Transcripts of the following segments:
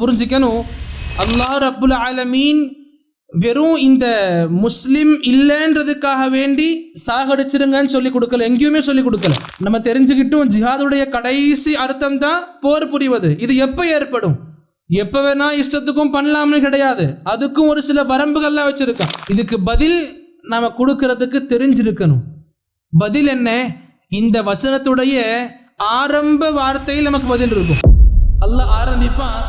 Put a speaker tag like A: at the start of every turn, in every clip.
A: புரிஞ்சிக்கணும், அல்லாஹ் ரப்புல் ஆலமீன் வெறும் இந்த முஸ்லிம் இல்லைன்றதுக்காக வேண்டி சாகடிச்சிருங்கன்னு சொல்லி கொடுக்கல, எங்கேயுமே சொல்லி கொடுக்கல. நம்ம தெரிஞ்சுக்கிட்டும் ஜிஹாதுடைய கடைசி அர்த்தம் தான் போர் புரிவது. இது எப்போ ஏற்படும்? எப்போ வேணா இஷ்டத்துக்கும் பண்ணலாம்னு கிடையாது, அதுக்கும் ஒரு சில வரம்புகள்லாம் வச்சிருக்கான். இதுக்கு பதில் நாம கொடுக்கறதுக்கு தெரிஞ்சிருக்கணும். பதில் என்ன? இந்த வசனத்துடைய ஆரம்ப வார்த்தையில் நமக்கு பதில் இருக்கும். அல்லாஹ் ஆரம்பிப்பான்,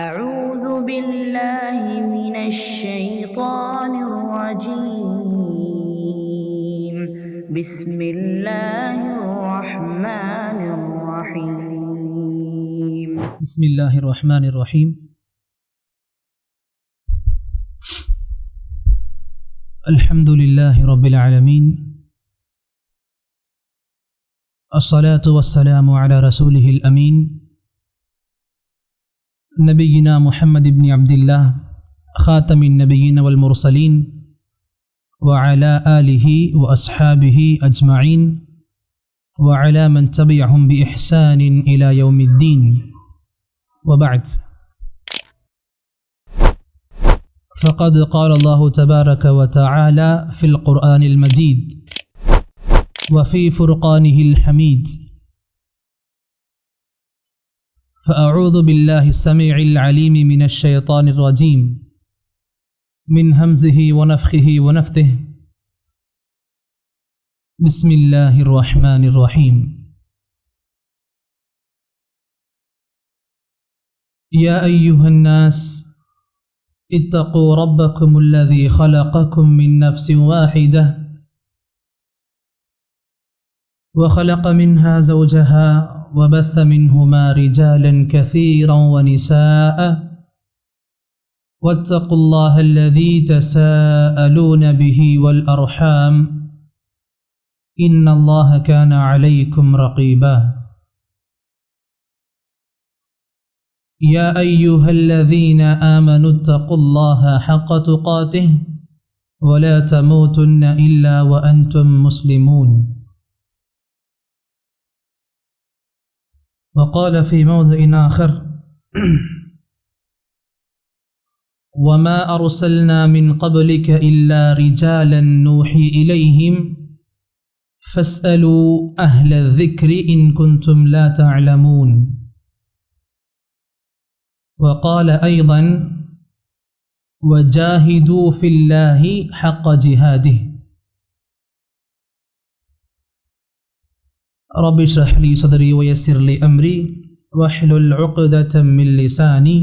B: أعوذ بالله من الشيطان الرجيم بسم الله الرحمن الرحيم
A: بسم الله الرحمن الرحيم الحمد لله رب العالمين الصلاة والسلام على رسوله الأمين نبينا محمد بن عبد الله خاتم النبيين والمرسلين وعلى آله وأصحابه أجمعين وعلى من تبعهم بإحسان إلى يوم الدين وبعد. فقد قال الله تبارك وتعالى في القرآن المجيد وفي فرقانه الحميد: فأعوذ بالله السميع العليم من الشيطان الرجيم من همزه ونفخه ونفثه بسم الله الرحمن الرحيم. يا أيها الناس اتقوا ربكم الذي خلقكم من نفس واحدة وخلق منها زوجها وبث منهما رجالا كثيرا ونساء واتقوا الله الذي تساءلون به والأرحام إن الله كان عليكم رقيبا. يا أيها الذين آمنوا اتقوا الله حق تقاته ولا تموتن إلا وأنتم مسلمون. وقال في موضع آخر: وما أرسلنا من قبلك إلا رجالا نوحي إليهم فاسألوا أهل الذكر إن كنتم لا تعلمون. وقال أيضا: وجاهدوا في الله حق جهاده. رب اشرح لي صدري ويسر لي أمري واحلل عقدة من لساني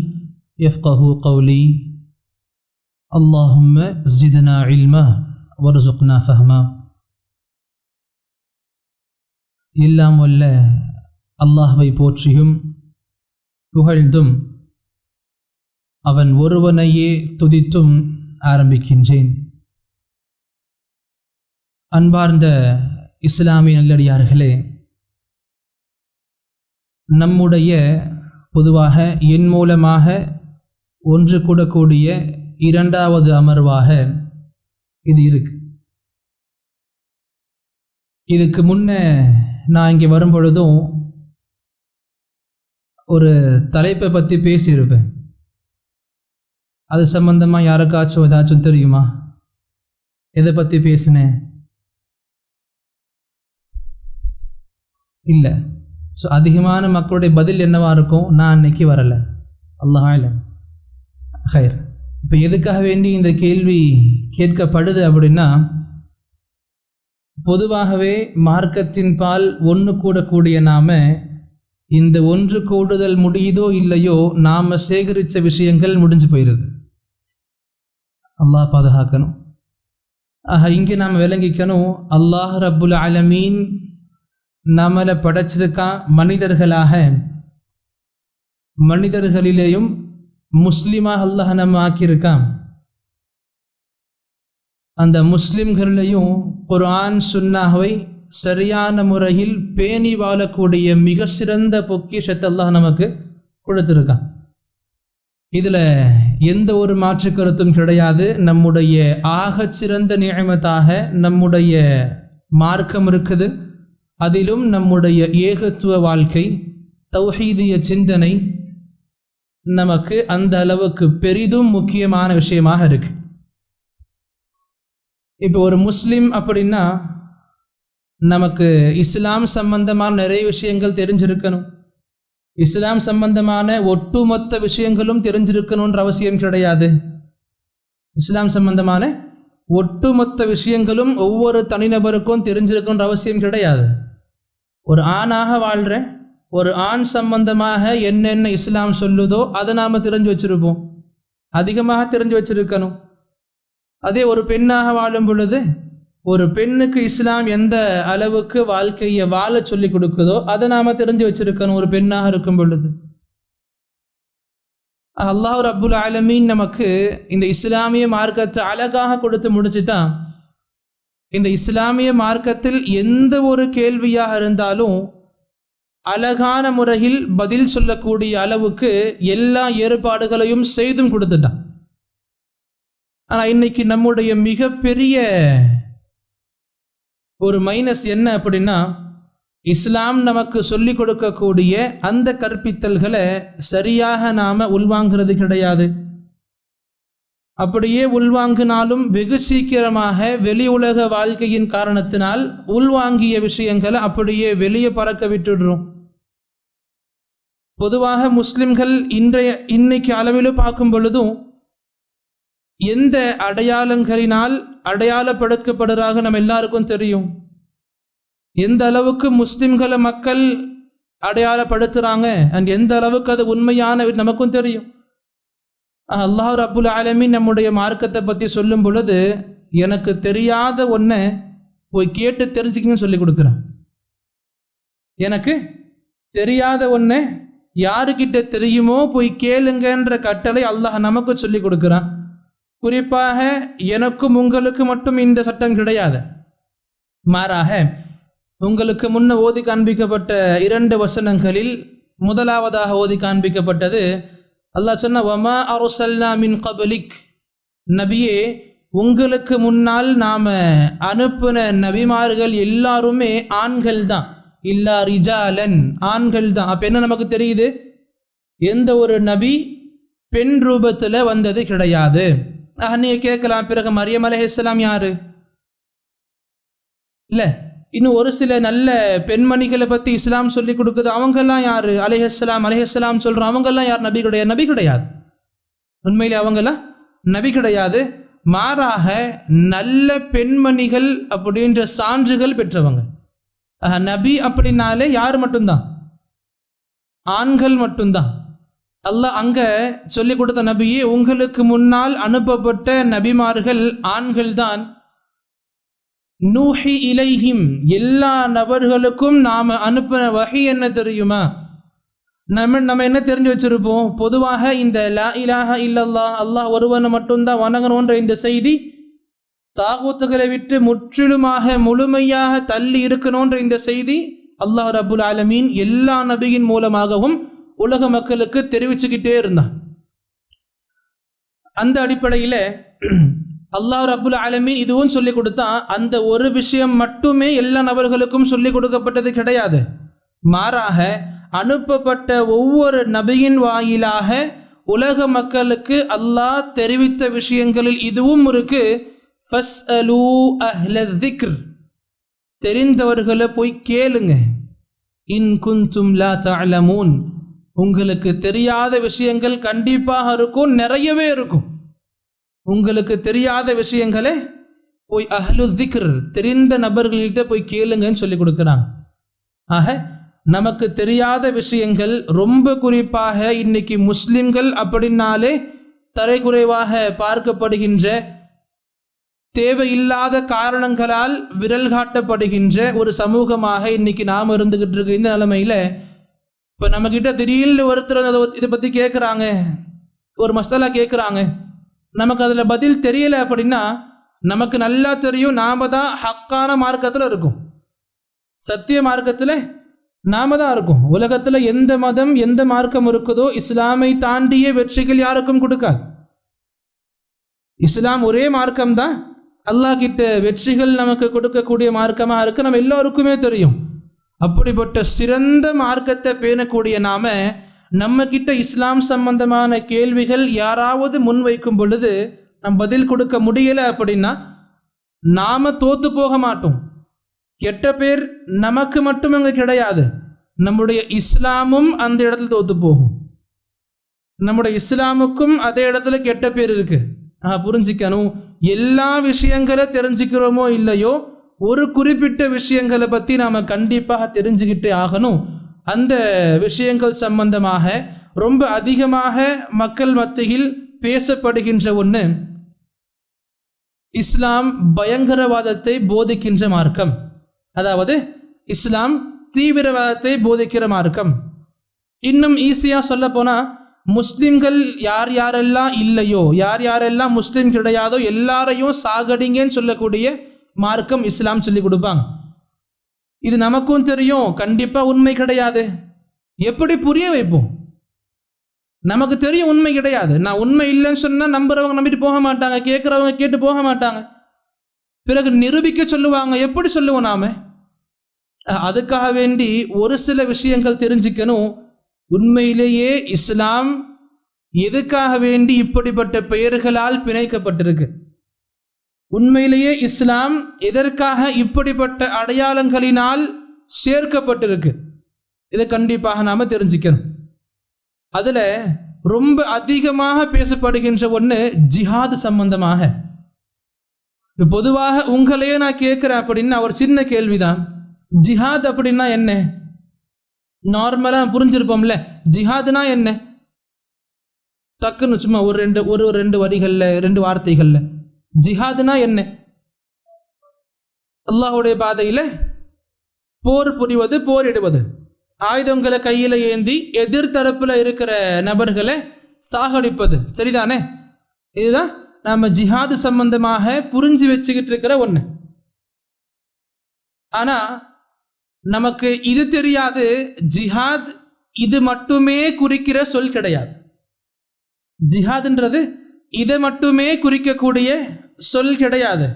A: يفقه قولي. اللهم زدنا علما وارزقنا فهما. எல்லாம் வல்ல அல்லாஹ்வை போற்றியும் புகழ்ந்தும் அவன் ஒருவனையே துதித்தும் ஆரம்பிக்கின்றேன். அன்பார்ந்த இஸ்லாமிய நல்லடியார்களே, நம்முடைய பொதுவாக என் மூலமாக ஒன்று கூடக்கூடிய இரண்டாவது அமர்வாக இது இருக்கு. இதுக்கு முன்ன நான் இங்கே வரும் பொழுதும் ஒரு தலைப்பை பற்றி பேசியிருப்பேன். அது சம்பந்தமாக யாருக்காச்சும் ஏதாச்சும் தெரியுமா? எதை பற்றி பேசினேன்? இல்லை. ஸோ அதிகமான மக்களுடைய பதில் என்னவாக இருக்கும்? நான் அன்னைக்கு வரலை. அல்லாஹ் ஆலம். ஹைர். இப்போ எதுக்காக வேண்டி இந்த கேள்வி கேட்கப்படுது அப்படின்னா, பொதுவாகவே மார்க்கத்தின் பால் ஒன்று கூடக்கூடிய நாம இந்த ஒன்று கூடுதல் முடியுதோ இல்லையோ நாம் சேகரித்த விஷயங்கள் முடிஞ்சு போயிடுது. அல்லாஹ் பாதுகாக்கணும். ஆக இங்கே நாம் விளங்கிக்கணும், அல்லாஹ் ரப்புல் ஆலமீன் நம்மளை படைச்சிருக்கான் மனிதர்களாக. மனிதர்களிலேயும் முஸ்லிமாக அல்லாஹ் நம்ம ஆக்கியிருக்கான். அந்த முஸ்லிம்களிலையும் குர்ஆன் சுன்னாவை சரியான முறையில் பேணி வாழக்கூடிய மிக சிறந்த பொக்கிஷத்தை அல்லாஹ் நமக்கு கொடுத்துருக்கான். இதில் எந்த ஒரு மாற்று கருத்தும் கிடையாது. நம்முடைய ஆகச்சிறந்த நியமத்தாக நம்முடைய மார்க்கம் இருக்குது. அதிலும் நம்முடைய ஏகத்துவ வாழ்க்கை, தௌஹீதிய சிந்தனை, நமக்கு அந்த அளவுக்கு பெரிதும் முக்கியமான விஷயமாக இருக்கு. இப்போ ஒரு முஸ்லிம் அப்படின்னா நமக்கு இஸ்லாம் சம்பந்தமான நிறைய விஷயங்கள் தெரிஞ்சிருக்கணும். இஸ்லாம் சம்பந்தமான ஒட்டுமொத்த விஷயங்களும் தெரிஞ்சிருக்கணுன்ற அவசியம் கிடையாது. இஸ்லாம் சம்பந்தமான ஒட்டுமொத்த விஷயங்களும் ஒவ்வொரு தனிநபருக்கும் தெரிஞ்சிருக்கணுன்ற அவசியம் கிடையாது. ஒரு ஆணாக வாழ்கிற ஒரு ஆண் சம்பந்தமாக என்னென்ன இஸ்லாம் சொல்லுதோ அதை நாம் தெரிஞ்சு வச்சுருப்போம், அதிகமாக தெரிஞ்சு வச்சுருக்கணும். அதே ஒரு பெண்ணாக வாழும் பொழுது ஒரு பெண்ணுக்கு இஸ்லாம் எந்த அளவுக்கு வாழ்க்கையை வாழ சொல்லி கொடுக்குதோ அதை நாம் தெரிஞ்சு வச்சுருக்கணும் ஒரு பெண்ணாக இருக்கும் பொழுது. அல்லாஹ் ரப்புல் ஆலமீன் நமக்கு இந்த இஸ்லாமிய மார்க்கத்தை அழகாக கொடுத்து முடிச்சுட்டான். இந்த இஸ்லாமிய மார்க்கத்தில் எந்த ஒரு கேள்வியாக இருந்தாலும் அழகான முறையில் பதில் சொல்லக்கூடிய அளவுக்கு எல்லா ஏற்பாடுகளையும் செய்தும் கொடுத்துட்டான். ஆனால் இன்னைக்கு நம்முடைய மிகப்பெரிய ஒரு மைனஸ் என்ன அப்படின்னா, இஸ்லாம் நமக்கு சொல்லிக் கொடுக்கக்கூடிய அந்த கற்பித்தல்களை சரியாக நாம் உள்வாங்கிறது கிடையாது. அப்படியே உள்வாங்கினாலும் வெகு சீக்கிரமாக வெளி உலக வாழ்க்கையின் காரணத்தினால் உள்வாங்கிய விஷயங்களை அப்படியே வெளியே பறக்க விட்டுடுறோம். பொதுவாக முஸ்லிம்கள் இன்னைக்கு அளவில் பார்க்கும் பொழுதும் எந்த அடையாளங்களினால் அடையாளப்படுத்தப்படுறாங்க நம்ம எல்லாருக்கும் தெரியும். எந்த அளவுக்கு முஸ்லிம்களை மக்கள் அடையாளப்படுத்துகிறாங்க அண்ட் எந்த அளவுக்கு அது உண்மையான நமக்கும் தெரியும். அல்லாஹ் ரப்புல் ஆலமீன் நம்முடைய மார்க்கத்தை பற்றி சொல்லும் பொழுது எனக்கு தெரியாத ஒன்றை போய் கேட்டு தெரிஞ்சுக்கிங்கன்னு சொல்லி கொடுக்குறான். எனக்கு தெரியாத ஒன்றை யாருக்கிட்ட தெரியுமோ போய் கேளுங்கன்ற கட்டளை அல்லாஹ் நமக்கு சொல்லி கொடுக்குறான். குறிப்பாக எனக்கும் உங்களுக்கு மட்டும் இந்த சட்டம் கிடையாது. மாறாக உங்களுக்கு முன்ன ஓதி காண்பிக்கப்பட்ட 2 வசனங்களில் முதலாவதாக ஓதி காண்பிக்கப்பட்டது அல்லாஹ் சொன்ன வமா அர்சல்னா மின் கப்லிக், நபியே உங்களுக்கு முன்னால் நாம் அனுப்பின நபிமார்கள் எல்லாருமே ஆண்கள் தான், இல்லா ரிஜாலன், ஆண்கள் தான். அப்போ என்ன நமக்கு தெரியுது? எந்த ஒரு நபி பெண் ரூபத்தில் வந்தது கிடையாது. நீங்கள் கேட்கலாம், பிறகு மரியம் அலைஹிஸ்ஸலாம் யாரு? இல்லை, இன்னும் ஒரு சில நல்ல பெண்மணிகளை பற்றி இஸ்லாம் சொல்லி கொடுக்குது, அவங்கெல்லாம் யார்? அலைஹிஸ்ஸலாம் சொல்கிறோம், அவங்கெல்லாம் யார்? நபி கிடையாது, நபி கிடையாது. உண்மையிலே அவங்கெல்லாம் நபி கிடையாது. மாறாக நல்ல பெண்மணிகள் அப்படின்ற சான்றுகள் பெற்றவங்க. நபி அப்படின்னாலே யார் மட்டும்தான்? ஆண்கள் மட்டும்தான். அல்லாஹ் அங்கே சொல்லி கொடுத்த நபியே உங்களுக்கு முன்னால் அனுப்பப்பட்ட நபிமார்கள் ஆண்கள் தான். நூஹி இலைஹிம், எல்லா நபர்களுக்கும் நாம் அனுப்பின வஹி என்ன தெரியுமா? நம்ம என்ன தெரிஞ்சு வச்சிருப்போம்? பொதுவாக இந்த லா இலாஹ இல்லல்லாஹ், அல்லாஹ் ஒருவனை மட்டும்தான் வணங்கணுன்ற இந்த செய்தி, தாகூத்துகளை விட்டு முற்றிலுமாக முழுமையாக தள்ளி இருக்கணுன்ற இந்த செய்தி அல்லாஹ் ரப்புல் ஆலமீன் எல்லா நபியின் மூலமாகவும் உலக மக்களுக்கு தெரிவிச்சுக்கிட்டே இருந்தான். அந்த அடிப்படையில் அல்லாஹ் ரப்புல் ஆலமீன் இதுவும் சொல்லி கொடுத்தா, அந்த ஒரு விஷயம் மட்டுமே எல்லா நபர்களுக்கும் சொல்லி கொடுக்கப்பட்டது கிடையாது. மாறாக அனுப்பப்பட்ட ஒவ்வொரு நபியின் வாயிலாக உலக மக்களுக்கு அல்லாஹ் தெரிவித்த விஷயங்களில் இதுவும் இருக்கு. ஃபஸ்அலூ அஹ்ல ذிக்ர், தெரிந்தவர்களை போய் கேளுங்க. இன் குன்தும் லா தஅலமூன், உங்களுக்கு தெரியாத விஷயங்கள் கண்டிப்பாக இருக்கும், நிறையவே இருக்கும். உங்களுக்கு தெரியாத விஷயங்களை போய் அஹ்லு ذிக்ர், தெரிந்த நபர்கள்கிட்ட போய் கேளுங்கன்னு சொல்லி கொடுக்குறாங்க. ஆக நமக்கு தெரியாத விஷயங்கள் ரொம்ப குறிப்பாக இன்னைக்கு முஸ்லிம்கள் அப்படின்னாலே தரைக்குறைவாக பார்க்கப்படுகின்ற, தேவையில்லாத காரணங்களால் விரல் காட்டப்படுகின்ற ஒரு சமூகமாக இன்னைக்கு நாம் இருந்துகிட்டு இருக்க இந்த நிலைமையில், இப்போ நம்மக்கிட்ட திடீர்னு ஒருத்தர் இதை பற்றி கேட்குறாங்க, ஒரு மசாலா கேட்குறாங்க, நமக்கு அதில் பதில் தெரியலை அப்படின்னா நமக்கு நல்லா தெரியும் நாம் தான் ஹக்கான மார்க்கத்தில் இருக்கும், சத்திய மார்க்கத்தில் நாம் தான் இருக்கும். உலகத்தில் எந்த மதம் எந்த மார்க்கம் இருக்குதோ இஸ்லாமை தாண்டிய வெற்றிகள் யாருக்கும் கொடுக்காது. இஸ்லாம் ஒரே மார்க்கம் தான், அல்லாஹ் கிட்ட வெற்றிகள் நமக்கு கொடுக்கக்கூடிய மார்க்கமாக இருக்கு, நம்ம எல்லோருக்குமே தெரியும். அப்படிப்பட்ட சிறந்த மார்க்கத்தை பேணக்கூடிய நாம நம்ம கிட்ட இஸ்லாம் சம்பந்தமான கேள்விகள் யாராவது முன்வைக்கும் பொழுது நம் பதில் கொடுக்க முடியல அப்படின்னா நாம தோத்து போக மாட்டோம். கெட்ட பேர் நமக்கு மட்டும் அங்கே கிடையாது, நம்முடைய இஸ்லாமும் அந்த இடத்துல தோத்து போகும். நம்முடைய இஸ்லாமுக்கும் அதே இடத்துல கெட்ட பேர் இருக்கு. புரிஞ்சிக்கணும். எல்லா விஷயங்களை தெரிஞ்சுக்கிறோமோ இல்லையோ, ஒரு குறிப்பிட்ட விஷயங்களை பற்றி நாம் கண்டிப்பாக தெரிஞ்சுக்கிட்டே ஆகணும். அந்த விஷயங்கள் சம்பந்தமாக ரொம்ப அதிகமாக மக்கள் மத்தியில் பேசப்படுகின்ற ஒன்று, இஸ்லாம் பயங்கரவாதத்தை போதிக்கின்ற மார்க்கம். அதாவது இஸ்லாம் தீவிரவாதத்தை போதிக்கிற மார்க்கம். இன்னும் ஈஸியாக சொல்ல போனால், முஸ்லிம்கள் யார் யாரெல்லாம் இல்லையோ, யார் யாரெல்லாம் முஸ்லீம் கிடையாதோ எல்லாரையும் சாகடிங்கன்னு சொல்லக்கூடிய மார்க்கம் இஸ்லாம் சொல்லி கொடுப்பாங்க. இது நமக்கும் தெரியும், கண்டிப்பாக உண்மை கிடையாது. எப்படி புரிய வைப்போம்? நமக்கு தெரியும் உண்மை கிடையாது. நான் உண்மை இல்லைன்னு சொன்னால் நம்புறவங்க நம்பிட்டு போக மாட்டாங்க, கேட்குறவங்க கேட்டு போக மாட்டாங்க. பிறகு நிரூபிக்க சொல்லுவாங்க. எப்படி சொல்லுவோம் நாம? அதுக்காக வேண்டி ஒரு சில விஷயங்கள் தெரிஞ்சுக்கணும். உண்மையிலேயே இஸ்லாம் எதுக்காக வேண்டி இப்படிப்பட்ட பெயர்களால் பிணைக்கப்பட்டிருக்கு? உண்மையிலேயே இஸ்லாம் எதற்காக இப்படிப்பட்ட அடையாளங்களினால் சேர்க்கப்பட்டிருக்கு? இதை கண்டிப்பாக நாம் தெரிஞ்சுக்கணும். அதில் ரொம்ப அதிகமாக பேசப்படுகின்ற ஒன்று ஜிஹாது சம்பந்தமாக. பொதுவாக உங்களையே நான் கேட்குறேன் அப்படின்னா ஒரு சின்ன கேள்விதான், ஜிஹாத் அப்படின்னா என்ன? நார்மலாக புரிஞ்சிருப்போம்ல, ஜிஹாதுனா என்ன? டக்குன்னு சும்மா ஒரு ரெண்டு வரிகளில், ரெண்டு வார்த்தைகளில் ஜிஹாதுனா என்ன? அல்லாஹ்வுடைய பாதையில் போர் புரிவது, போரிடுவது, ஆயுதங்களை கையில் ஏந்தி எதிர்த்தரப்பில் இருக்கிற நபர்களை சாகடிப்பது, சரிதானே? இதுதான் நம்ம ஜிஹாது சம்பந்தமாக புரிஞ்சு வச்சுக்கிட்டு இருக்கிற ஒன்று. ஆனால் நமக்கு இது தெரியாது, ஜிஹாத் இது மட்டுமே குறிக்கிற சொல் கிடையாது. ஜிஹாதுன்றது இதை மட்டுமே குறிக்கக்கூடிய சொல் கிடையாது.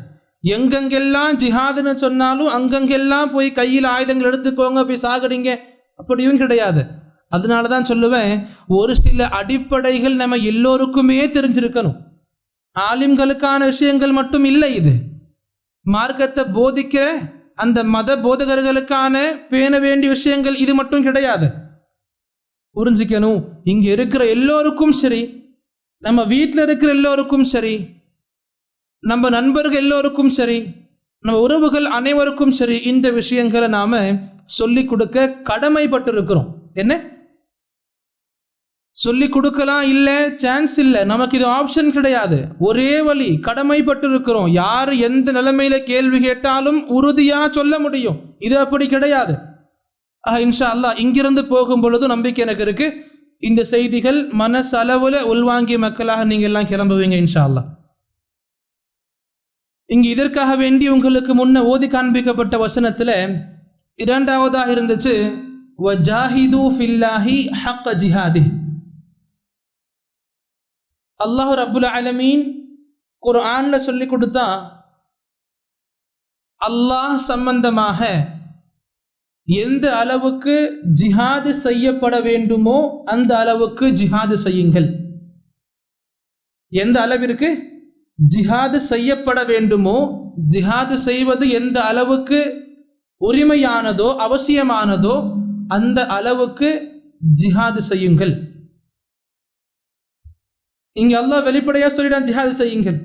A: எங்கெங்கெல்லாம் ஜிஹாதுன்னு சொன்னாலும் அங்கங்கெல்லாம் போய் கையில் ஆயுதங்கள் எடுத்துக்கோங்க, போய் சாகுறீங்க, அப்படியும் கிடையாது. அதனால தான் சொல்லுவேன், ஒரு சில அடிப்படைகள் நம்ம எல்லோருக்குமே தெரிஞ்சிருக்கணும். ஆலிம்களுக்கான விஷயங்கள் மட்டும் இல்லை, இது மார்க்கத்தை போதிக்கிற அந்த மத போதகர்களுக்கான பேண வேண்டிய விஷயங்கள் இது மட்டும் கிடையாது. புரிஞ்சிக்கணும். இங்கே இருக்கிற எல்லோருக்கும் சரி, நம்ம வீட்டில் இருக்கிற எல்லோருக்கும் சரி, நம்ம நண்பர்கள் எல்லோருக்கும் சரி, நம்ம உறவுகள் அனைவருக்கும் சரி, இந்த விஷயங்களை நாம் சொல்லி கொடுக்க கடமைப்பட்டிருக்கிறோம். என்ன சொல்லி கொடுக்கலாம்? இல்லை, சான்ஸ் இல்லை, நமக்கு இது ஆப்ஷன் கிடையாது. ஒரே வழி, கடமைப்பட்டிருக்கிறோம். யார் எந்த நிலைமையில கேள்வி கேட்டாலும் உறுதியாக சொல்ல முடியும். இது அப்படி கிடையாது. இன்ஷா அல்லாஹ் இங்கிருந்து போகும் பொழுது நம்பிக்கை எனக்கு இருக்கு, இந்த செய்திகள் மனசளவில் உள்வாங்கிய மக்களாக நீங்கள் எல்லாம் கிளம்புவீங்க இன்ஷா அல்லாஹ். இங்கு இதற்காக வேண்டி உங்களுக்கு முன்ன ஓதி காண்பிக்கப்பட்ட வசனத்தில் இரண்டாவதாக இருந்துச்சு, வஜாஹிது ஃபில்லாஹி ஹக்க ஜிஹாதி. அல்லாஹ் ரப்புல் ஆலமீன் குர்ஆன்ல சொல்லி கொடுத்தா, அல்லாஹ் சம்பந்தமாக எந்த அளவுக்கு ஜிஹாது செய்யப்பட வேண்டுமோ அந்த அளவுக்கு ஜிஹாது செய்யுங்கள். எந்த அளவிற்கு ஜிஹாது செய்யப்பட வேண்டுமோ, ஜிஹாது செய்வது எந்த அளவுக்கு உரிமையானதோ அவசியமானதோ அந்த அளவுக்கு ஜிஹாது செய்யுங்கள். இங்க அல்லாஹ் வெளிப்படையா சொல்லிடான், ஜிஹாது செய்யுங்கள்.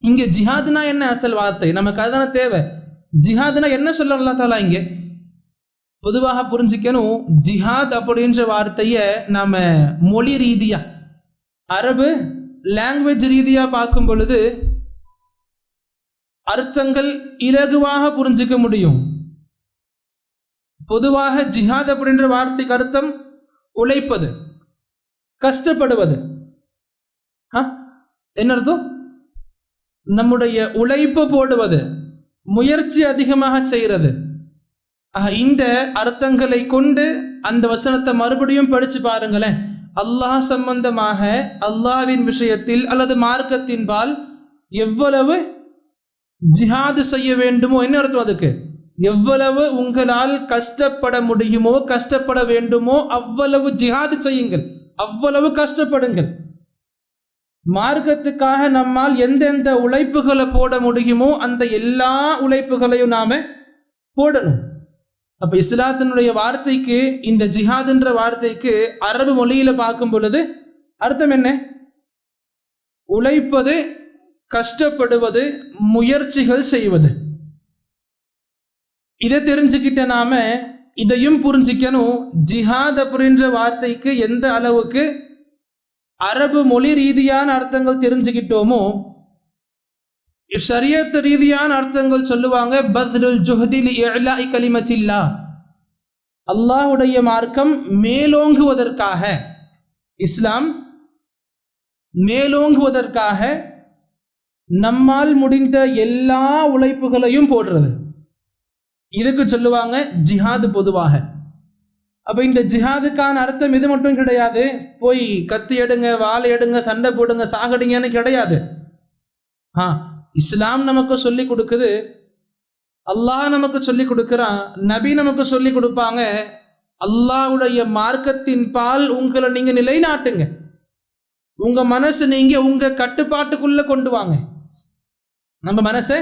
A: இங்க ஜிஹாதுனா என்ன? அசல் வார்த்தை நமக்கு அதுதான தேவை. ஜிஹாதுனா என்ன சொல்ல அல்லாஹ் தஆலா இங்க? பொதுவாக புரிஞ்சிக்கணும், ஜிஹாத் அப்படின்ற வார்த்தையை நாம மொழி ரீதியா, அரபு லாங்குவேஜ் ரீதியா பார்க்கும் பொழுது அர்த்தங்கள் இலகுவாக புரிஞ்சிக்க முடியும். பொதுவாக ஜிஹாத் அப்படின்ற வார்த்தைக்கு அர்த்தம் உழைப்பது, கஷ்டப்படுவது. என்ன அர்த்தம்? நம்முடைய உழைப்பு போடுவது, முயற்சி அதிகமாக செய்கிறது. இந்த அர்த்தங்களை கொண்டு அந்த வசனத்தை மறுபடியும் படிச்சு பாருங்களேன். அல்லாஹ் சம்பந்தமாக, அல்லாஹ்வின் விஷயத்தில் அல்லது மார்க்கத்தின்பால் எவ்வளவு ஜிஹாது செய்ய வேண்டுமோ, என்ன அர்த்தம் அதுக்கு? எவ்வளவு உங்களால் கஷ்டப்பட முடியுமோ, கஷ்டப்பட வேண்டுமோ அவ்வளவு ஜிஹாது செய்யுங்கள், அவ்வளவு கஷ்டப்படுங்கள். மார்க்கத்துக்காக நம்மால் எந்தெந்த உழைப்புகளை போட முடியுமோ அந்த எல்லா உழைப்புகளையும் நாம போடணும். அப்ப இஸ்லாத்தினுடைய வார்த்தைக்கு, இந்த ஜிஹாதுன்ற வார்த்தைக்கு அரபு மொழியில பார்க்கும் பொழுது அர்த்தம் என்ன? உழைப்பது, கஷ்டப்படுவது, முயற்சிகள் செய்வது. இதை தெரிஞ்சுக்கிட்ட நாம இதையும் புரிஞ்சிக்கணும். ஜிஹாத் அப்படின்ற வார்த்தைக்கு எந்த அளவுக்கு அரபு மொழி ரீதியான அர்த்தங்கள் தெரிஞ்சுக்கிட்டோமோ, ஷரியத் ரீதியான அர்த்தங்கள் சொல்லுவாங்க பத்லுல் ஜுஹதி லிஇலாஇ கலிமத்தில்லாஹ், அல்லாஹ்வுடைய மார்க்கம் மேலோங்குவதற்காக, இஸ்லாம் மேலோங்குவதற்காக நம்மால் முடிந்த எல்லா உழைப்புகளையும் போடுறது. இதுக்கு சொல்லுவாங்க ஜிஹாது பொதுவாக. அப்ப இந்த ஜிஹாதுக்கான அர்த்தம் இது மட்டும் கிடையாது, போய் கத்தி எடுங்க, வாளை எடுங்க, சண்டை போடுங்க, சாகடிங்கன்னு கிடையாது. இஸ்லாம் நமக்கு சொல்லி கொடுக்குது, அல்லாஹ் நமக்கு சொல்லி கொடுக்குறான், நபி நமக்கு சொல்லி கொடுப்பாங்க. அல்லாஹ்வுடைய மார்க்கத்தின் பால் உங்களை நீங்க நிலைநாட்டுங்க, உங்க மனசு நீங்க உங்க கட்டுப்பாட்டுக்குள்ள கொண்டு வாங்க. நம்ம மனசை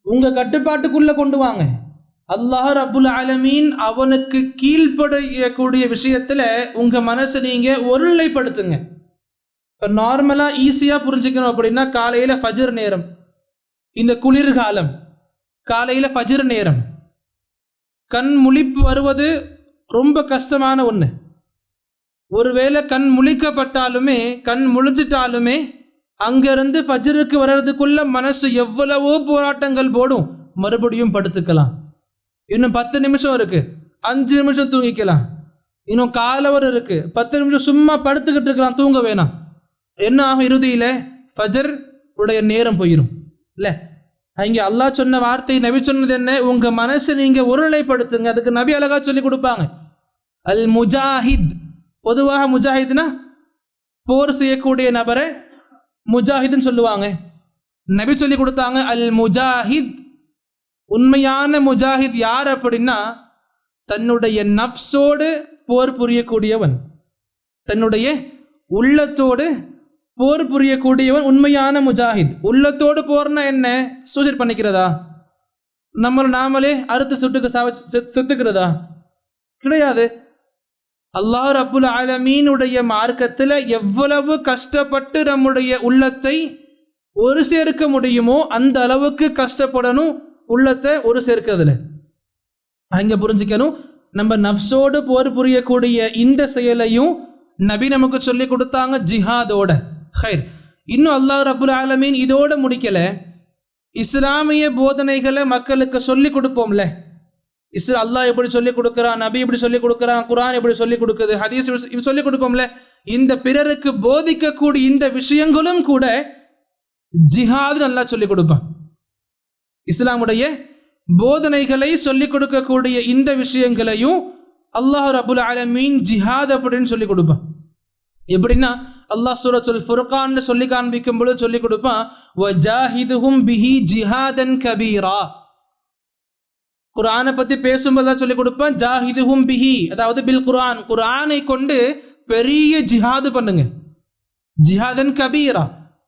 A: உங்க கட்டுப்பாட்டுக்குள்ள கொண்டு வாங்க. அல்லாஹ் ரப்புல் ஆலமீன் அவனுக்கு கீழ்ப்படையக்கூடிய விஷயத்துல உங்க மனசை நீங்க ஒருநிலைப்படுத்துங்க. இப்போ நார்மலாக ஈஸியாக புரிஞ்சுக்கணும் அப்படின்னா, காலையில் ஃபஜ்ர் நேரம், இந்த குளிர்காலம், காலையில் ஃபஜ்ர் நேரம், கண் முழிப்பு வருவது ரொம்ப கஷ்டமான ஒன்று. ஒருவேளை கண் முழிக்கப்பட்டாலுமே, கண் முழிச்சிட்டாலுமே அங்கேருந்து ஃபஜ்ருக்கு வர்றதுக்குள்ள மனசு எவ்வளவோ போராட்டங்கள் போடும். மறுபடியும் படுத்துக்கலாம், இன்னும் 10 நிமிஷம் இருக்குது, 5 நிமிஷம் தூங்கிக்கலாம், இன்னும் காலவர் இருக்குது, 10 நிமிஷம் சும்மா படுத்துக்கிட்டு இருக்கலாம், தூங்க வேணாம். என்ன ஆகும்? இறுதியில் ஃபஜர் உடைய நேரம் போயிடும் இல்லை? இங்கே அல்லாஹ் சொன்ன வார்த்தை, நபி சொன்னது என்ன? உங்கள் மனசை நீங்கள் ஒருநிலைப்படுத்துங்க. அதுக்கு நபி அழகா சொல்லி கொடுப்பாங்க, அல் முஜாஹித். பொதுவாக முஜாஹித்னா போர் செய்யக்கூடிய நபரை முஜாஹித்னு சொல்லுவாங்க. நபி சொல்லி கொடுத்தாங்க, அல் முஜாஹித், உண்மையான முஜாஹித் யார் அப்படின்னா, தன்னுடைய நஃப்ஸோடு போர் புரியக்கூடியவன், தன்னுடைய உள்ளத்தோடு போர் புரியக்கூடியவன் உண்மையான முஜாஹித். உள்ளத்தோடு போர்னா என்ன? சூசைட் பண்ணிக்கிறதா? நாமளே அறுத்து சுட்டுக்கு செத்துக்கிறதா? கிடையாது. அல்லாஹ் ரப்புல் ஆலமீனுடைய மார்க்கத்தில் எவ்வளவு கஷ்டப்பட்டு நம்முடைய உள்ளத்தை ஒரு சேர்க்க முடியுமோ அந்த அளவுக்கு கஷ்டப்படணும், உள்ளத்தை ஒரு சேர்க்கிறதுல. அங்கே புரிஞ்சுக்கணும், நம்ம நஃப்ஸோடு போர் புரியக்கூடிய இந்த செயலையும் நபி நமக்கு சொல்லி கொடுத்தாங்க ஜிஹாதோட. ஹைர், இன்னும் அல்லாஹ் ரப்புல் ஆலமீன் இதோடு முடிக்கலை. இஸ்லாமிய போதனைகளை மக்களுக்கு சொல்லி கொடுப்போம்ல. அல்லாஹ் எப்படி சொல்லி கொடுக்குறான், நபி எப்படி சொல்லி கொடுக்குறான், குர்ஆன் எப்படி சொல்லி கொடுக்குது, ஹதீஸ் சொல்லி கொடுப்போம்ல. இந்த பிறருக்கு போதிக்கக்கூடிய இந்த விஷயங்களும் கூட ஜிஹாது நல்லா சொல்லி கொடுப்பான். இஸ்லாமுடைய போதனைகளை சொல்லிக் கொடுக்கக்கூடிய இந்த விஷயங்களையும் அல்லாஹ் ரப்புல் ஆலமீன் ஜிஹாத் அப்படின்னு சொல்லி கொடுப்பான். எப்படின்னா, அல்லாஹ் சூரத்துல் ஃபுர்கான் சொல்லி காண்பிக்கும் பொழுது சொல்லி கொடுப்பான், வஜாஹிதுஹும் பிஹி ஜிஹாதன் கபீரா. குர்ஆனை பற்றி பேசும்போது சொல்லி கொடுப்பான், ஜாஹிதுஹும் பிஹி, அதாவது பில் குர்ஆன், குர்ஆனை கொண்டு பெரிய ஜிஹாது பண்ணுங்க. ஜிஹாதன் கபீரா,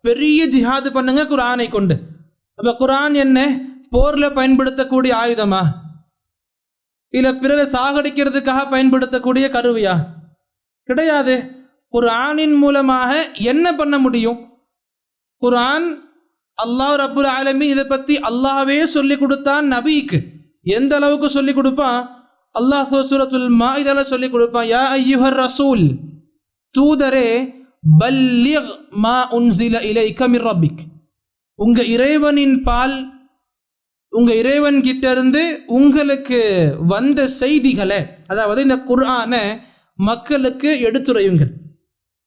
A: பெரிய ஜிஹாது பண்ணுங்க குர்ஆனை கொண்டு. அப்போ குர்ஆன் என்ன, போரில் பயன்படுத்தக்கூடிய ஆயுதமா, இல்லை பிறரை சாகடிக்கிறதுக்காக பயன்படுத்தக்கூடிய கருவியா? கிடையாது. குர்ஆனின் மூலமாக என்ன பண்ண முடியும்? குர்ஆன், அல்லாஹ் ரப்புல் ஆலமீன் இதை பற்றி அல்லாஹ்வே சொல்லி கொடுத்தான் நபிக்கு. எந்த அளவுக்கு சொல்லி கொடுப்பான்? அல்லாஹ் சூரத்துல் மாஇதால சொல்லி கொடுப்பான், யா அய்யுஹர் ரசூல், தூதரே, பல்லிக் மா உன்சில இலைக மிர் ரப்பிக், உங்க இறைவனின் பால், உங்க இறைவன் கிட்ட இருந்து உங்களுக்கு வந்த செய்திகளை, அதாவது இந்த குர்ஆனை மக்களுக்கு எடுத்துரையுங்கள்.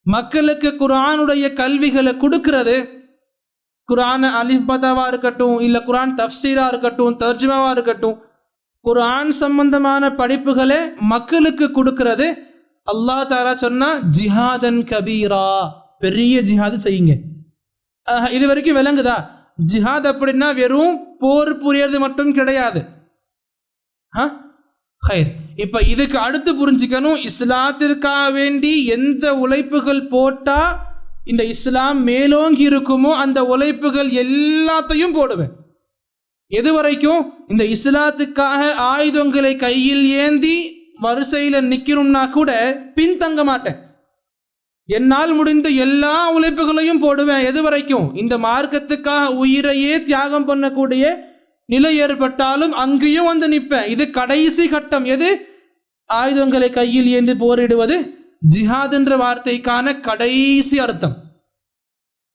A: மக்களுக்கு குர்ஆனுடைய கல்விகளை கொடுக்கிறது, குர்ஆன் அலிஃப் பதாவா இருக்கட்டும், இல்லை குர்ஆன் தஃப்சீரா இருக்கட்டும், தர்ஜுமாவா இருக்கட்டும், குர்ஆன் சம்பந்தமான படிப்புகளை மக்களுக்கு கொடுக்கிறது. அல்லாஹ் தஆலா சொன்னா ஜிஹாதன் கபீரா, பெரிய ஜிஹாது செய்யுங்க. இது வரைக்கும் விளங்குதா? ஜிஹாத் அப்படின்னா வெறும் போர் புரியறது மட்டும் கிடையாது. ஹைர். இப்போ இதுக்கு அடுத்து புரிஞ்சுக்கணும், இஸ்லாத்திற்காக வேண்டி எந்த உழைப்புகள் போட்டால் இந்த இஸ்லாம் மேலோங்கி இருக்குமோ அந்த உழைப்புகள் எல்லாத்தையும் போடுவேன். எது வரைக்கும்? இந்த இஸ்லாத்துக்காக ஆயுதங்களை கையில் ஏந்தி வரிசையில் நிற்கணும்னா கூட பின்தங்க மாட்டேன். என்னால் முடிந்த எல்லா உழைப்புகளையும் போடுவேன். எது வரைக்கும்? இந்த மார்க்கத்துக்காக உயிரையே தியாகம் பண்ணக்கூடிய நிலை ஏற்பட்டாலும் அங்கேயும் வந்து நிற்பேன். இது கடைசி கட்டம். எது? ஆயுதங்களை கையில் ஏந்தி போரிடுவது ஜிஹாத் என்ற வார்த்தைக்கான கடைசி அர்த்தம்.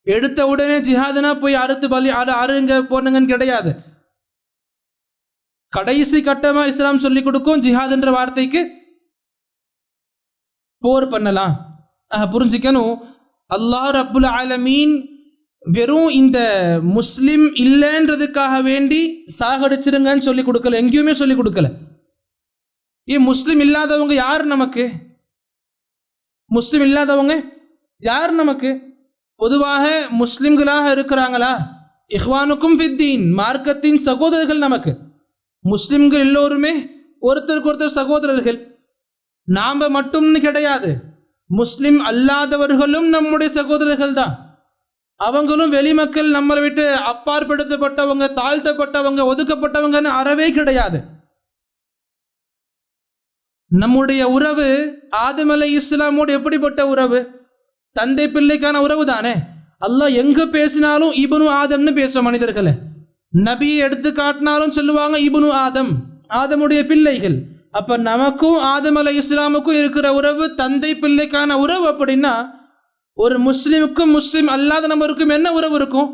A: எடுத்த உடனே ஜிஹாதுனா போய் அறுத்து பலி அருங்க போனுங்கன்னு கிடையாது. கடைசி கட்டமா இஸ்லாம் சொல்லி கொடுக்கும், ஜிஹாத் என்ற வார்த்தைக்கு போர் பண்ணலாம். புரிஞ்சுக்கணும், அல்லாஹ் ரப்புல் ஆலமீன் வெறும் இந்த முஸ்லிம் இல்லைன்றதுக்காக வேண்டி சாகடிச்சிருங்கன்னு சொல்லி கொடுக்கல, எங்கேயுமே சொல்லி கொடுக்கல. முஸ்லிம் இல்லாதவங்க யார் நமக்கு? முஸ்லிம் இல்லாதவங்க யார் நமக்கு? பொதுவாக முஸ்லிம்களாக இருக்கிறாங்களா? இஹ்வானுக்கும் ஃபித்தீன், மார்க்கத்தின் சகோதரர்கள் நமக்கு. முஸ்லிம்கள் எல்லோருமே ஒருத்தருக்கு ஒருத்தர் சகோதரர்கள். நாம் மட்டும்னு கிடையாது, முஸ்லிம் அல்லாதவர்களும் நம்முடைய சகோதரர்கள் தான். அவங்களும் வெளிமக்கள், நம்மளை விட்டு அப்பாற்படுத்தப்பட்டவங்க, தாழ்த்தப்பட்டவங்க, ஒதுக்கப்பட்டவங்கன்னு அறவே கிடையாது. நம்முடைய உறவு ஆதம் அலைஹிஸ்ஸலாமோடு எப்படிப்பட்ட உறவு? தந்தை பிள்ளைக்கான உறவு தானே. அல்லாஹ் எங்க பேசினாலும் இப்னு ஆதம்னு பேசும் மனிதர்களை. நபியை எடுத்து காட்டினாலும் சொல்லுவாங்க இப்னு ஆதம், ஆதமுடைய பிள்ளைகள். அப்ப நமக்கும் ஆதம் அலைஹிஸ்ஸலாமுக்கும் இருக்கிற உறவு தந்தை பிள்ளைக்கான உறவு. அப்படின்னா ஒரு முஸ்லிமுக்கும் முஸ்லிம் அல்லாத நபருக்கும் என்ன உறவு இருக்கும்?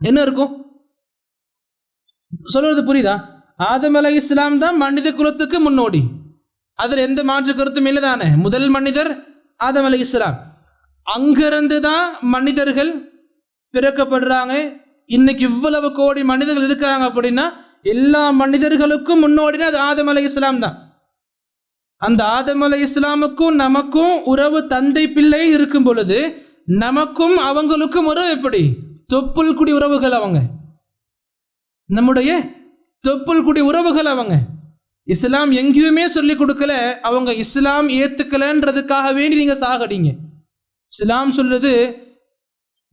A: என்ன இருக்கும்? சொல்றது புரியுதா? ஆதம் அலைஹிஸ்ஸலாம் தான் மனித குலத்துக்கு முன்னோடி, அதில் எந்த மாற்று கருத்தும் இல்லை தானே. முதல் மனிதர் ஆதம் அலைஹிஸ்ஸலாம். அங்கிருந்து தான் மனிதர்கள் பிறக்கப்படுறாங்க. இன்னைக்கு இவ்வளவு கோடி மனிதர்கள் இருக்கிறாங்க. அப்படின்னா எல்லா மனிதர்களுக்கும் முன்னோடினா அது ஆதம் அலைஹிஸ்ஸலாம் தான். அந்த ஆதம் அலைஹிஸ்ஸலாமுக்கும் நமக்கும் உறவு தந்தை பிள்ளை இருக்கும் பொழுது நமக்கும் அவங்களுக்கும் உறவு எப்படி? தொப்புள் குடி உறவுகள். அவங்க நம்முடைய தொப்புள் குடி உறவுகள். அவங்க இஸ்லாம் எங்கேயுமே சொல்லி கொடுக்கல அவங்க இஸ்லாம் ஏத்துக்கலன்றதுக்காக வேண்டி நீங்க சாகடிங்க. இஸ்லாம் சொல்லுது,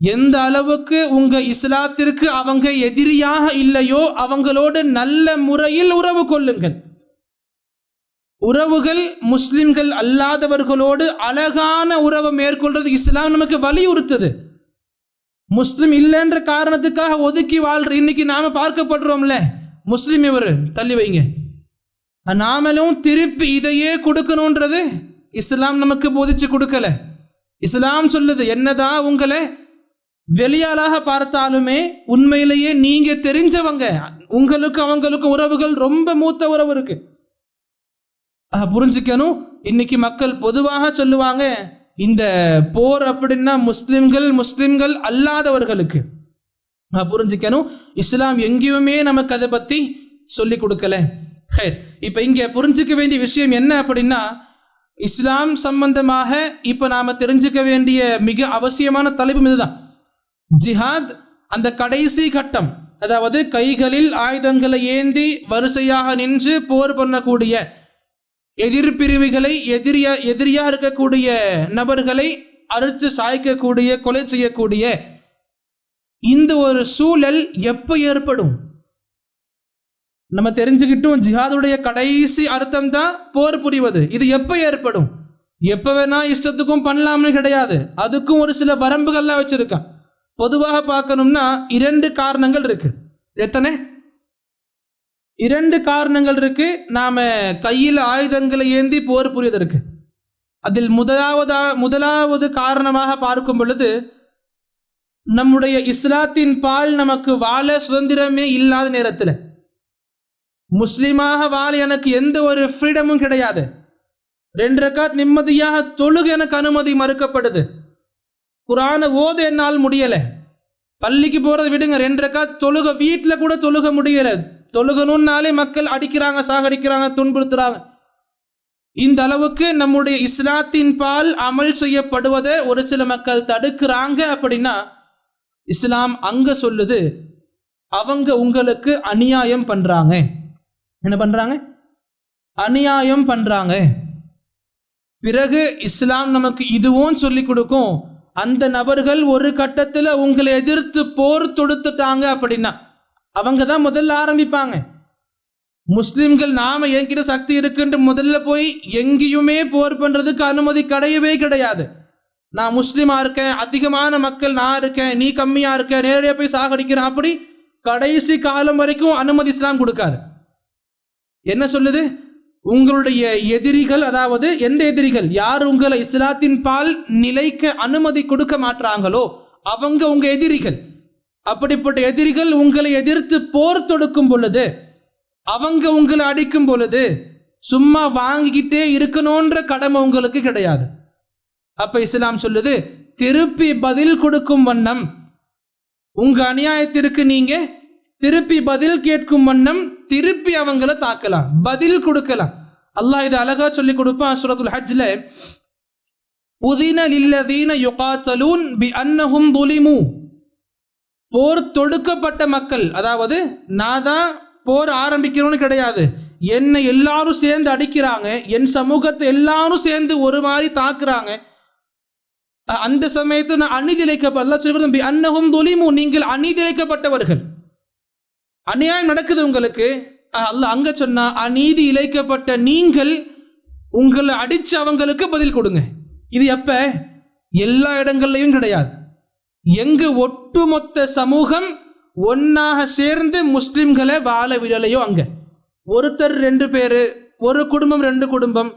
A: எந்த அளவுக்கு உங்க இஸ்லாத்திற்கு அவங்க எதிரியாக இல்லையோ அவங்களோடு நல்ல முறையில் உறவு கொள்ளுங்கள். உறவுகள் முஸ்லிம்கள் அல்லாதவர்களோடு அழகான உறவை மேற்கொள்றது இஸ்லாம் நமக்கு வலியுறுத்துது. முஸ்லிம் இல்லைன்ற காரணத்துக்காக ஒதுக்கி வாழ்ற இன்னைக்கு நாம பார்க்கப்படுறோம்ல, முஸ்லிம் இவர் தள்ளி வைங்க, நாமளும் திருப்பி இதையே கொடுக்கணுன்றது இஸ்லாம் நமக்கு போதிச்சு கொடுக்கல. இஸ்லாம் சொல்லுது, என்னதான் உங்களை வெளியாளாக பார்த்தாலுமே உண்மையிலேயே நீங்க தெரிஞ்சவங்க, உங்களுக்கு அவங்களுக்கு உறவுகள் ரொம்ப மூத்த உறவு இருக்கு. புரிஞ்சுக்கணும். இன்னைக்கு மக்கள் பொதுவாக சொல்லுவாங்க இந்த போர் அப்படின்னா முஸ்லிம்கள் அல்லாதவர்களுக்கு. புரிஞ்சுக்கணும், இஸ்லாம் எங்கேயுமே நமக்கு அதை பற்றி சொல்லி கொடுக்கல. இப்போ இங்கே புரிஞ்சுக்க வேண்டிய விஷயம் என்ன அப்படின்னா, இஸ்லாம் சம்பந்தமாக இப்போ நாம் தெரிஞ்சுக்க வேண்டிய மிக அவசியமான தலைப்பும் இதுதான். ஜிஹாத் அந்த கடைசி கட்டம், அதாவது கைகளில் ஆயுதங்களை ஏந்தி வரிசையாக நின்று போர் பண்ணக்கூடிய எதிர்பிரிவுகளை, எதிரியாக இருக்கக்கூடிய நபர்களை அறுத்து சாய்க்கக்கூடிய, கொலை செய்யக்கூடிய இந்த ஒரு சூழல் எப்போ ஏற்படும்? நம்ம தெரிஞ்சுக்கிட்டோம், ஜிஹாதுடைய கடைசி அர்த்தம் தான் போர் புரிவது. இது எப்போ ஏற்படும்? எப்போ வேணா இஷ்டத்துக்கும் பண்ணலாம்னு கிடையாது, அதுக்கும் ஒரு சில வரம்புகள்லாம் வச்சிருக்கான். பொதுவாக பார்க்கணும்னா 2 காரணங்கள் இருக்கு. எத்தனை? 2 காரணங்கள் இருக்கு நாம கையில் ஆயுதங்களை ஏந்தி போர் புரிவதற்கு. அதில் முதலாவது காரணமாக பார்க்கும் பொழுது, நம்முடைய இஸ்லாத்தின் பால் நமக்கு வாழ சுதந்திரமே இல்லாத நேரத்தில், முஸ்லிமாக வாழ எனக்கு எந்த ஒரு ஃப்ரீடமும் கிடையாது. 2 ரக்காத் நிம்மதியாக தொழுக எனக்கு அனுமதி மறுக்கப்படுது. குர்ஆனை ஓத என்னால் முடியலை. பள்ளிக்கு போகிறத விடுங்க, 2 ரக்காத் தொழுக வீட்டில் கூட தொழுக முடியலை. தொழுகணும்னாலே மக்கள் அடிக்கிறாங்க, சாகடிக்கிறாங்க, துன்புறுத்துறாங்க. இந்த அளவுக்கு நம்முடைய இஸ்லாத்தின் பால் அமல் செய்யப்படுவதை ஒரு சில மக்கள் தடுக்கிறாங்க. அப்படின்னா இஸ்லாம் அங்க சொல்லுது, அவங்க உங்களுக்கு அநியாயம் பண்றாங்க. என்ன பண்றாங்க? அநியாயம் பண்றாங்க. பிறகு இஸ்லாம் நமக்கு இதுவும் சொல்லி கொடுக்கும், அந்த நபர்கள் ஒரு கட்டத்தில் உங்களை எதிர்த்து போர் தொடுத்துட்டாங்க அப்படின்னா அவங்க தான் முதல்ல ஆரம்பிப்பாங்க. முஸ்லிம்கள் நாம என்கிட்ட சக்தி இருக்குன்னு முதல்ல போய் எங்கேயுமே போர் பண்றதுக்கு அனுமதி கிடையவே கிடையாது. நான் முஸ்லீமா இருக்கேன், அதிகமான மக்கள் நான் இருக்கேன், நீ கம்மியா இருக்க, நேரடியாக போய் சாகடிக்கிறேன், அப்படி கடைசி காலம் வரைக்கும் அனுமதி இஸ்லாம் கொடுக்காது. என்ன சொல்லுது? உங்களுடைய எதிரிகள், அதாவது எந்த எதிரிகள், யார் உங்களை இஸ்லாத்தின் பால் நிலைக்க அனுமதி கொடுக்க மாட்டாங்களோ அவங்க உங்க எதிரிகள். அப்படிப்பட்ட எதிரிகள் உங்களை எதிர்த்து போர் தொடுக்கும் பொழுது, அவங்க உங்களை அடிக்கும் பொழுது சும்மா வாங்கிக்கிட்டே இருக்கணும்ன்ற கடமை உங்களுக்கு கிடையாது. அப்ப இஸ்லாம் சொல்லுது, திருப்பி பதில் கொடுக்கும் வண்ணம், உங்க அநியாயத்திற்கு நீங்க திருப்பி பதில் கேட்கும் வண்ணம் திருப்பி அவங்கள தாக்கலாம், பதில் கொடுக்கலாம். அல்லாஹ் இதை அழகா சொல்லி கொடுப்பான் சூரத்துல் ஹஜ்ல, உதின லில்லதீன யுகாத்தலூன் பிஅன்னஹும் துலிமு. போர் தொடுக்கப்பட்ட மக்கள், அதாவது நான் தான் போர் ஆரம்பிக்கணும்னு கிடையாது, என்னை எல்லாரும் சேர்ந்து அடிக்கிறாங்க, என் சமூகத்தை எல்லாரும் சேர்ந்து ஒரு மாதிரி தாக்குறாங்க, அந்த சமயத்தில் நான் அநீதிழைக்கப்பட்ட அன்னஹும் துலிமு, நீங்கள் அநீதிழைக்கப்பட்டவர்கள், அநியாயம் நடக்குது உங்களுக்கு. அல்லாஹ் அங்க சொன்னா, அநீதி இழைக்கப்பட்ட நீங்கள் உங்களை அடிச்சு அவங்களுக்கு பதில் கொடுங்க. இது எப்ப? எல்லா இடங்கள்லையும் கிடையாது. எங்கு ஒட்டுமொத்த சமூகம் ஒன்னாக சேர்ந்து முஸ்லிம்களை வாழ விடலையோ அங்க, ஒருத்தர் 2 பேரு, ஒரு குடும்பம் 2 குடும்பம்,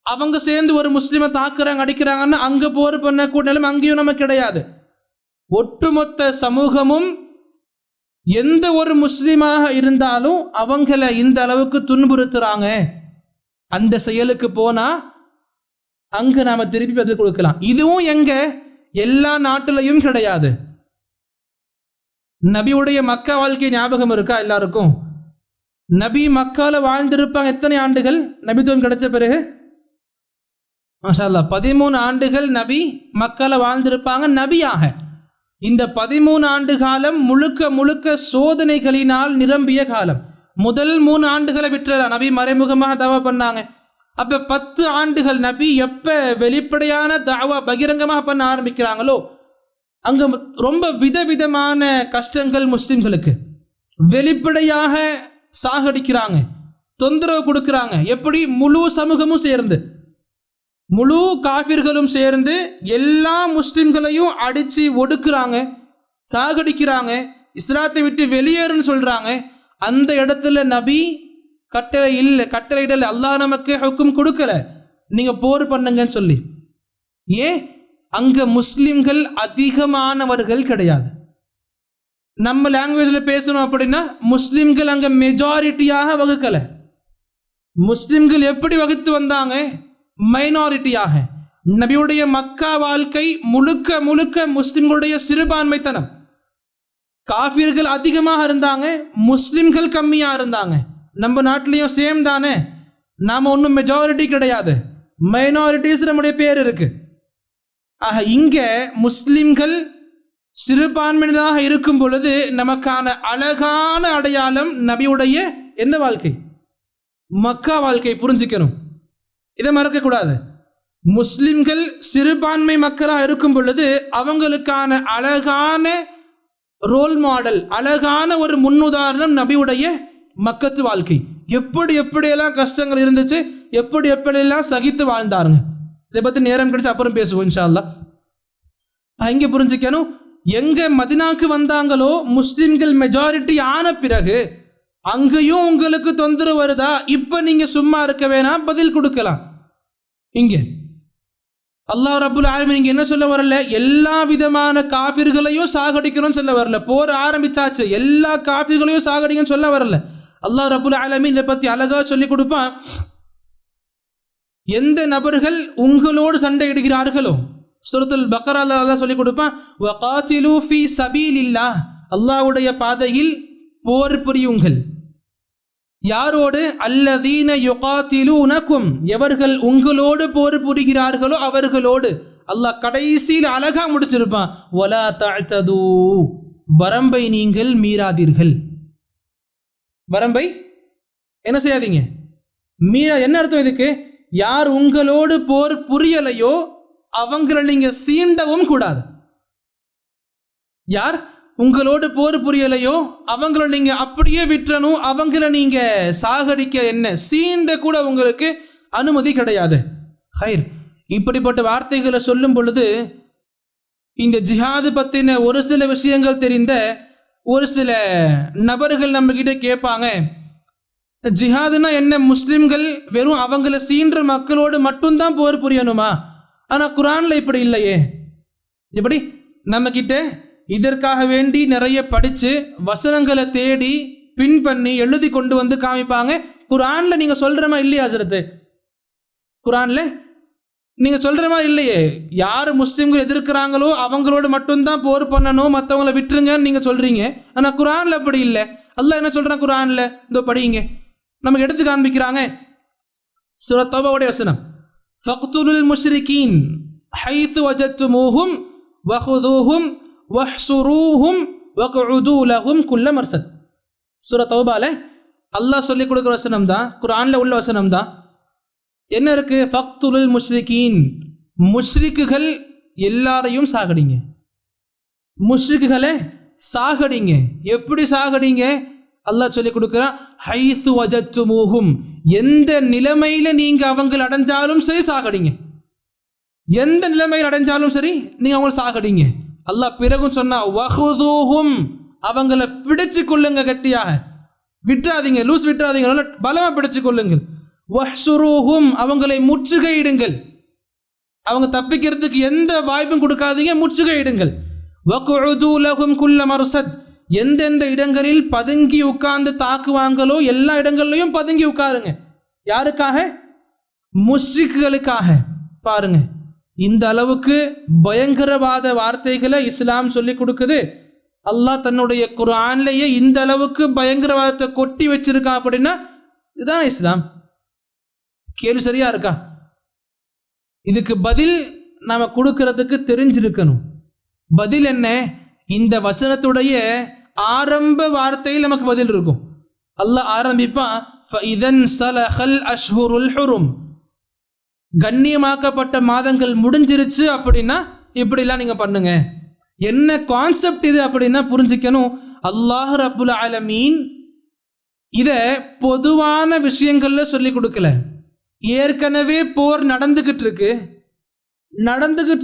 A: அவங்க சேர்ந்து ஒரு முஸ்லிமை தாக்குறாங்க அடிக்கிறாங்கன்னா அங்க போர் பண்ணக்கூடிய நிலைமை அங்கேயும் நமக்கு கிடையாது. ஒட்டுமொத்த சமூகமும் எந்த ஒரு முஸ்லிமாக இருந்தாலும் அவங்கள இந்த அளவுக்கு துன்புறுத்துறாங்க, அந்த செயலுக்கு போனா அங்க நாம திருப்பி பதில் கொடுக்கலாம். இதுவும் எங்க? எல்லா நாட்டிலையும் கிடையாது. நபியுடைய மக்கா வாழ்க்கை ஞாபகம் இருக்கா எல்லாருக்கும்? நபி மக்கால வாழ்ந்திருப்பாங்க எத்தனை ஆண்டுகள்? நபித்துவம் கிடைச்ச பிறகு மாஷா அல்லாஹ் 13 ஆண்டுகள் நபி மக்கால வாழ்ந்திருப்பாங்க நபியாக. இந்த 13 ஆண்டு காலம் முழுக்க முழுக்க சோதனைகளினால் நிரம்பிய காலம். முதல் 3 ஆண்டுகளை விட்டுறதா, நபி மறைமுகமாக தாவா பண்ணாங்க. அப்ப 10 ஆண்டுகள் நபி எப்ப வெளிப்படையான தாவா பகிரங்கமாக பண்ண ஆரம்பிக்கிறாங்களோ அங்க ரொம்ப விதவிதமான கஷ்டங்கள் முஸ்லிம்களுக்கு. வெளிப்படையாக சாகடிக்கிறாங்க, தொந்தரவு கொடுக்கிறாங்க. எப்படி? முழு சமூகமும் சேர்ந்து, முழு காஃபிர்களும் சேர்ந்து எல்லா முஸ்லிம்களையும் அடிச்சு ஒடுக்குறாங்க, சாகடிக்கிறாங்க, இஸ்லாத்தை விட்டு வெளியேறுன்னு சொல்றாங்க. அந்த இடத்துல நபி கட்டளையிடல, அல்லாஹ் நமக்கு ஹுக்கும் கொடுக்கல, நீங்க போர் பண்ணுங்கன்னு சொல்லி. ஏன்? அங்க முஸ்லிம்கள் அதிகமானவர்கள் கிடையாது. நம்ம லாங்குவேஜ்ல பேசணும் அப்படின்னா முஸ்லிம்கள் அங்க மெஜாரிட்டியாக வகுக்கல. முஸ்லிம்கள் எப்படி வகுத்து வந்தாங்க? மைனாரிட்டியாக. நபியுடைய மக்கா வாழ்க்கை முழுக்க முழுக்க முஸ்லிம்களுடைய சிறுபான்மைத்தனம். காஃபிர்கள் அதிகமாக இருந்தாங்க, முஸ்லிம்கள் கம்மியா இருந்தாங்க. நம்ம நாட்டிலையும் சேம் தானே, நாம ஒன்றும் மெஜாரிட்டி கிடையாது, மைனாரிட்டிஸ் நம்முடைய பேர் இருக்கு. ஆக இங்க முஸ்லிம்கள் சிறுபான்மையினராக இருக்கும் பொழுது நமக்கான அழகான அடையாளம் நபியுடைய எந்த வாழ்க்கை? மக்கா வாழ்க்கை. புரிஞ்சுக்கணும், இதை மறக்க கூடாது. முஸ்லிம்கள் சிறுபான்மை மக்களாக இருக்கும் பொழுது அவங்களுக்கான அழகான ரோல் மாடல், அழகான ஒரு முன்னுதாரணம் நபியுடைய மக்கத்து வாழ்க்கை. எப்படியெல்லாம் கஷ்டங்கள் இருந்துச்சு, எப்படியெல்லாம் சகித்து வாழ்ந்தாருங்க. இதை பற்றி நேரம் கிடைச்சு அப்புறம் பேசுவோம் இன்ஷா அல்லாஹ். இங்கே புரிஞ்சுக்கணும், எங்க மதினாக்கு வந்தாங்களோ முஸ்லிம்கள் மெஜாரிட்டி ஆன பிறகு அங்கேயும் உங்களுக்கு தொந்தரவு வருதா? இப்ப நீங்க சும்மா இருக்க வேணாம், பதில் கொடுக்கலாம். இங்க அல்லாஹ் ரப்புல் ஆலமீன் இங்க என்ன சொல்ல வரல? எல்லா விதமான காஃபிர்களையும் சாகடிக்கணும்னு சொல்ல வரல. போர் ஆரம்பிச்சாச்சு, எல்லா காஃபிர்களையும் சாகடிக்கணும்னு சொல்ல வரல. அல்லாஹ் ரப்புல் ஆலமீன் இதை பத்தி அழகா சொல்லி கொடுப்பான். எந்த நபர்கள் உங்களோடு சண்டையிடுகிறார்களோ, சூரத்துல் பக்ரால அல்லாஹ் சொல்லி கொடுப்பான், வகாத்திலு ஃபீ சபீலில்லாஹ், அல்லாஹ்வுடைய பாதையில் போர் புரியுங்கள். யாரோடு? அல்லதீன யுகாத்திலூனகும், எவர்கள் உங்களோடு போர் புரிகிறார்களோ அவர்களோடு. அல்லாஹ் கடைசியில் அழகா முடிச்சிருப்பான், வலா தஅதது, வரம்பை நீங்கள் மீறாதீர்கள். வரம்பை என்ன செய்யாதீங்க. என்ன அர்த்தம் இதுக்கு? யார் உங்களோடு போர் புரியலையோ அவங்கள நீங்க சீண்டவும் கூடாது. யார் உங்களோடு போர் புரியலையோ அவங்கள நீங்க அப்படியே விட்டுறணும். அவங்கள நீங்க சாகடிக்க என்ன சீண்ட கூட உங்களுக்கு அனுமதி கிடையாது. ஹைர், இப்படிப்பட்ட வார்த்தைகளை சொல்லும் பொழுது இந்த ஜிஹாது பத்தின ஒரு சில விஷயங்கள் தெரிந்த ஒரு சில நபர்கள் நம்ம கிட்ட கேட்பாங்க, ஜிஹாதுனா என்ன? முஸ்லிம்கள் வெறும் அவங்கள சீன்ற மக்களோடு மட்டும்தான் போர் புரியணுமா? ஆனால் குரான்ல இப்படி இல்லையே. எப்படி நம்ம கிட்ட இதற்காக வேண்டி நிறைய படித்து வசனங்களை தேடி பின் பண்ணி எழுதி கொண்டு வந்து காமிப்பாங்க. குரான்ல நீங்க சொல்றமா இல்லையா ஹஜ்ரத்? குரான்ல நீங்க சொல்றமா இல்லையே. யார் முஸ்லிம்கள் எதிர்க்கிறாங்களோ அவங்களோட மட்டும்தான் போர் பண்ணணும், மற்றவங்களை விட்டுருங்கன்னு நீங்க சொல்றீங்க. ஆனா குரான்ல அப்படி இல்லை. அல்லாஹ் என்ன சொல்றான் குரான்ல? இதோ படிங்க, நமக்கு எடுத்து காண்பிக்கிறாங்க. சூரா தௌபாவுடைய வசனம், ஃபக்துலுல் முஷ்ரிகீன் ஹைது வஜத்துமூஹும் வஹுதூஹும் வஹ்சுரூஹும் வக்உது லஹும் குல்ல மர்சத். சூரா தௌபால அல்லாஹ் சொல்லி கொடுக்குற வசனம் தான், குரான்ல உள்ள வசனம் தான். என்ன இருக்கு? ஃபக்துலுல் முஷ்ரிகீன், முஷ்ரிக்குகள் எல்லாரையும் சாகடிங்க. முஷ்ரிக்குகளை சாகடிங்க. எப்படி சாகடிங்க? அல்லாஹ் சொல்லி கொடுக்குறான், ஹைது வஜத்துமூஹும், எந்த நிலைமையில நீங்க அவங்களை அடைஞ்சாலும் சரி சாகடிங்க. எந்த நிலைமையில் அடைஞ்சாலும் சரி நீங்க அவங்களை சாகடிங்க. அல்லாஹ் பிறகும் சொன்னா, வஹுதூஹும், அவங்களை பிடிச்சு கொள்ளுங்க கட்டியாக, விட்டுறாதீங்க, லூஸ் விட்டுறாதீங்க, நல்ல பலமா பிடிச்சு கொள்ளுங்கள். வஹ்சுரூஹும், அவங்களை முற்றுகையிடுங்கள், அவங்க தப்பிக்கிறதுக்கு எந்த வாய்ப்பும் கொடுக்காதீங்க, முற்றுகையிடுங்கள். வக்உது லஹும் குல்ல மர்சத், எந்தெந்த இடங்களில் பதுங்கி உட்கார்ந்து தாக்குவாங்களோ எல்லா இடங்கள்லையும் பதுங்கி உட்காருங்க. யாருக்காக? முஷ்ரிக்குகளுக்காக. பாருங்க, இந்த அளவுக்கு பயங்கரவாத வார்த்தைகளை இஸ்லாம் சொல்லி கொடுக்குது. அல்லாஹ் தன்னுடைய குர்ஆன்லயே இந்த அளவுக்கு பயங்கரவாதத்தை கொட்டி வச்சிருக்கான் அப்படின்னா இதுதான் இஸ்லாம். கேள்வி சரியா இருக்கா? இதுக்கு பதில் நாம கொடுக்கறதுக்கு தெரிஞ்சிருக்கணும். பதில் என்ன? இந்த வசனத்துடைய ஆரம்ப வார்த்தையில் நமக்கு பதில் இருக்கும். அல்லாஹ் ஆரம்பிப்பான், ஃபஇதன் ஸலஹல் அஷ்ஹுருல் ஹுரும், கண்ணியமாக்கப்பட்ட மாதங்கள் முடிஞ்சிருச்சு அப்படின்னா இப்படிலாம் நீங்க பண்ணுங்க. என்ன கான்செப்ட் இது அப்படின்னா புரிஞ்சுக்கணும். அல்லாஹ் ரப்புல் ஆலமீன் இத பொதுவான விஷயங்கள்ல சொல்லி கொடுக்கல. ஏற்கனவே போர் நடந்துகிட்டு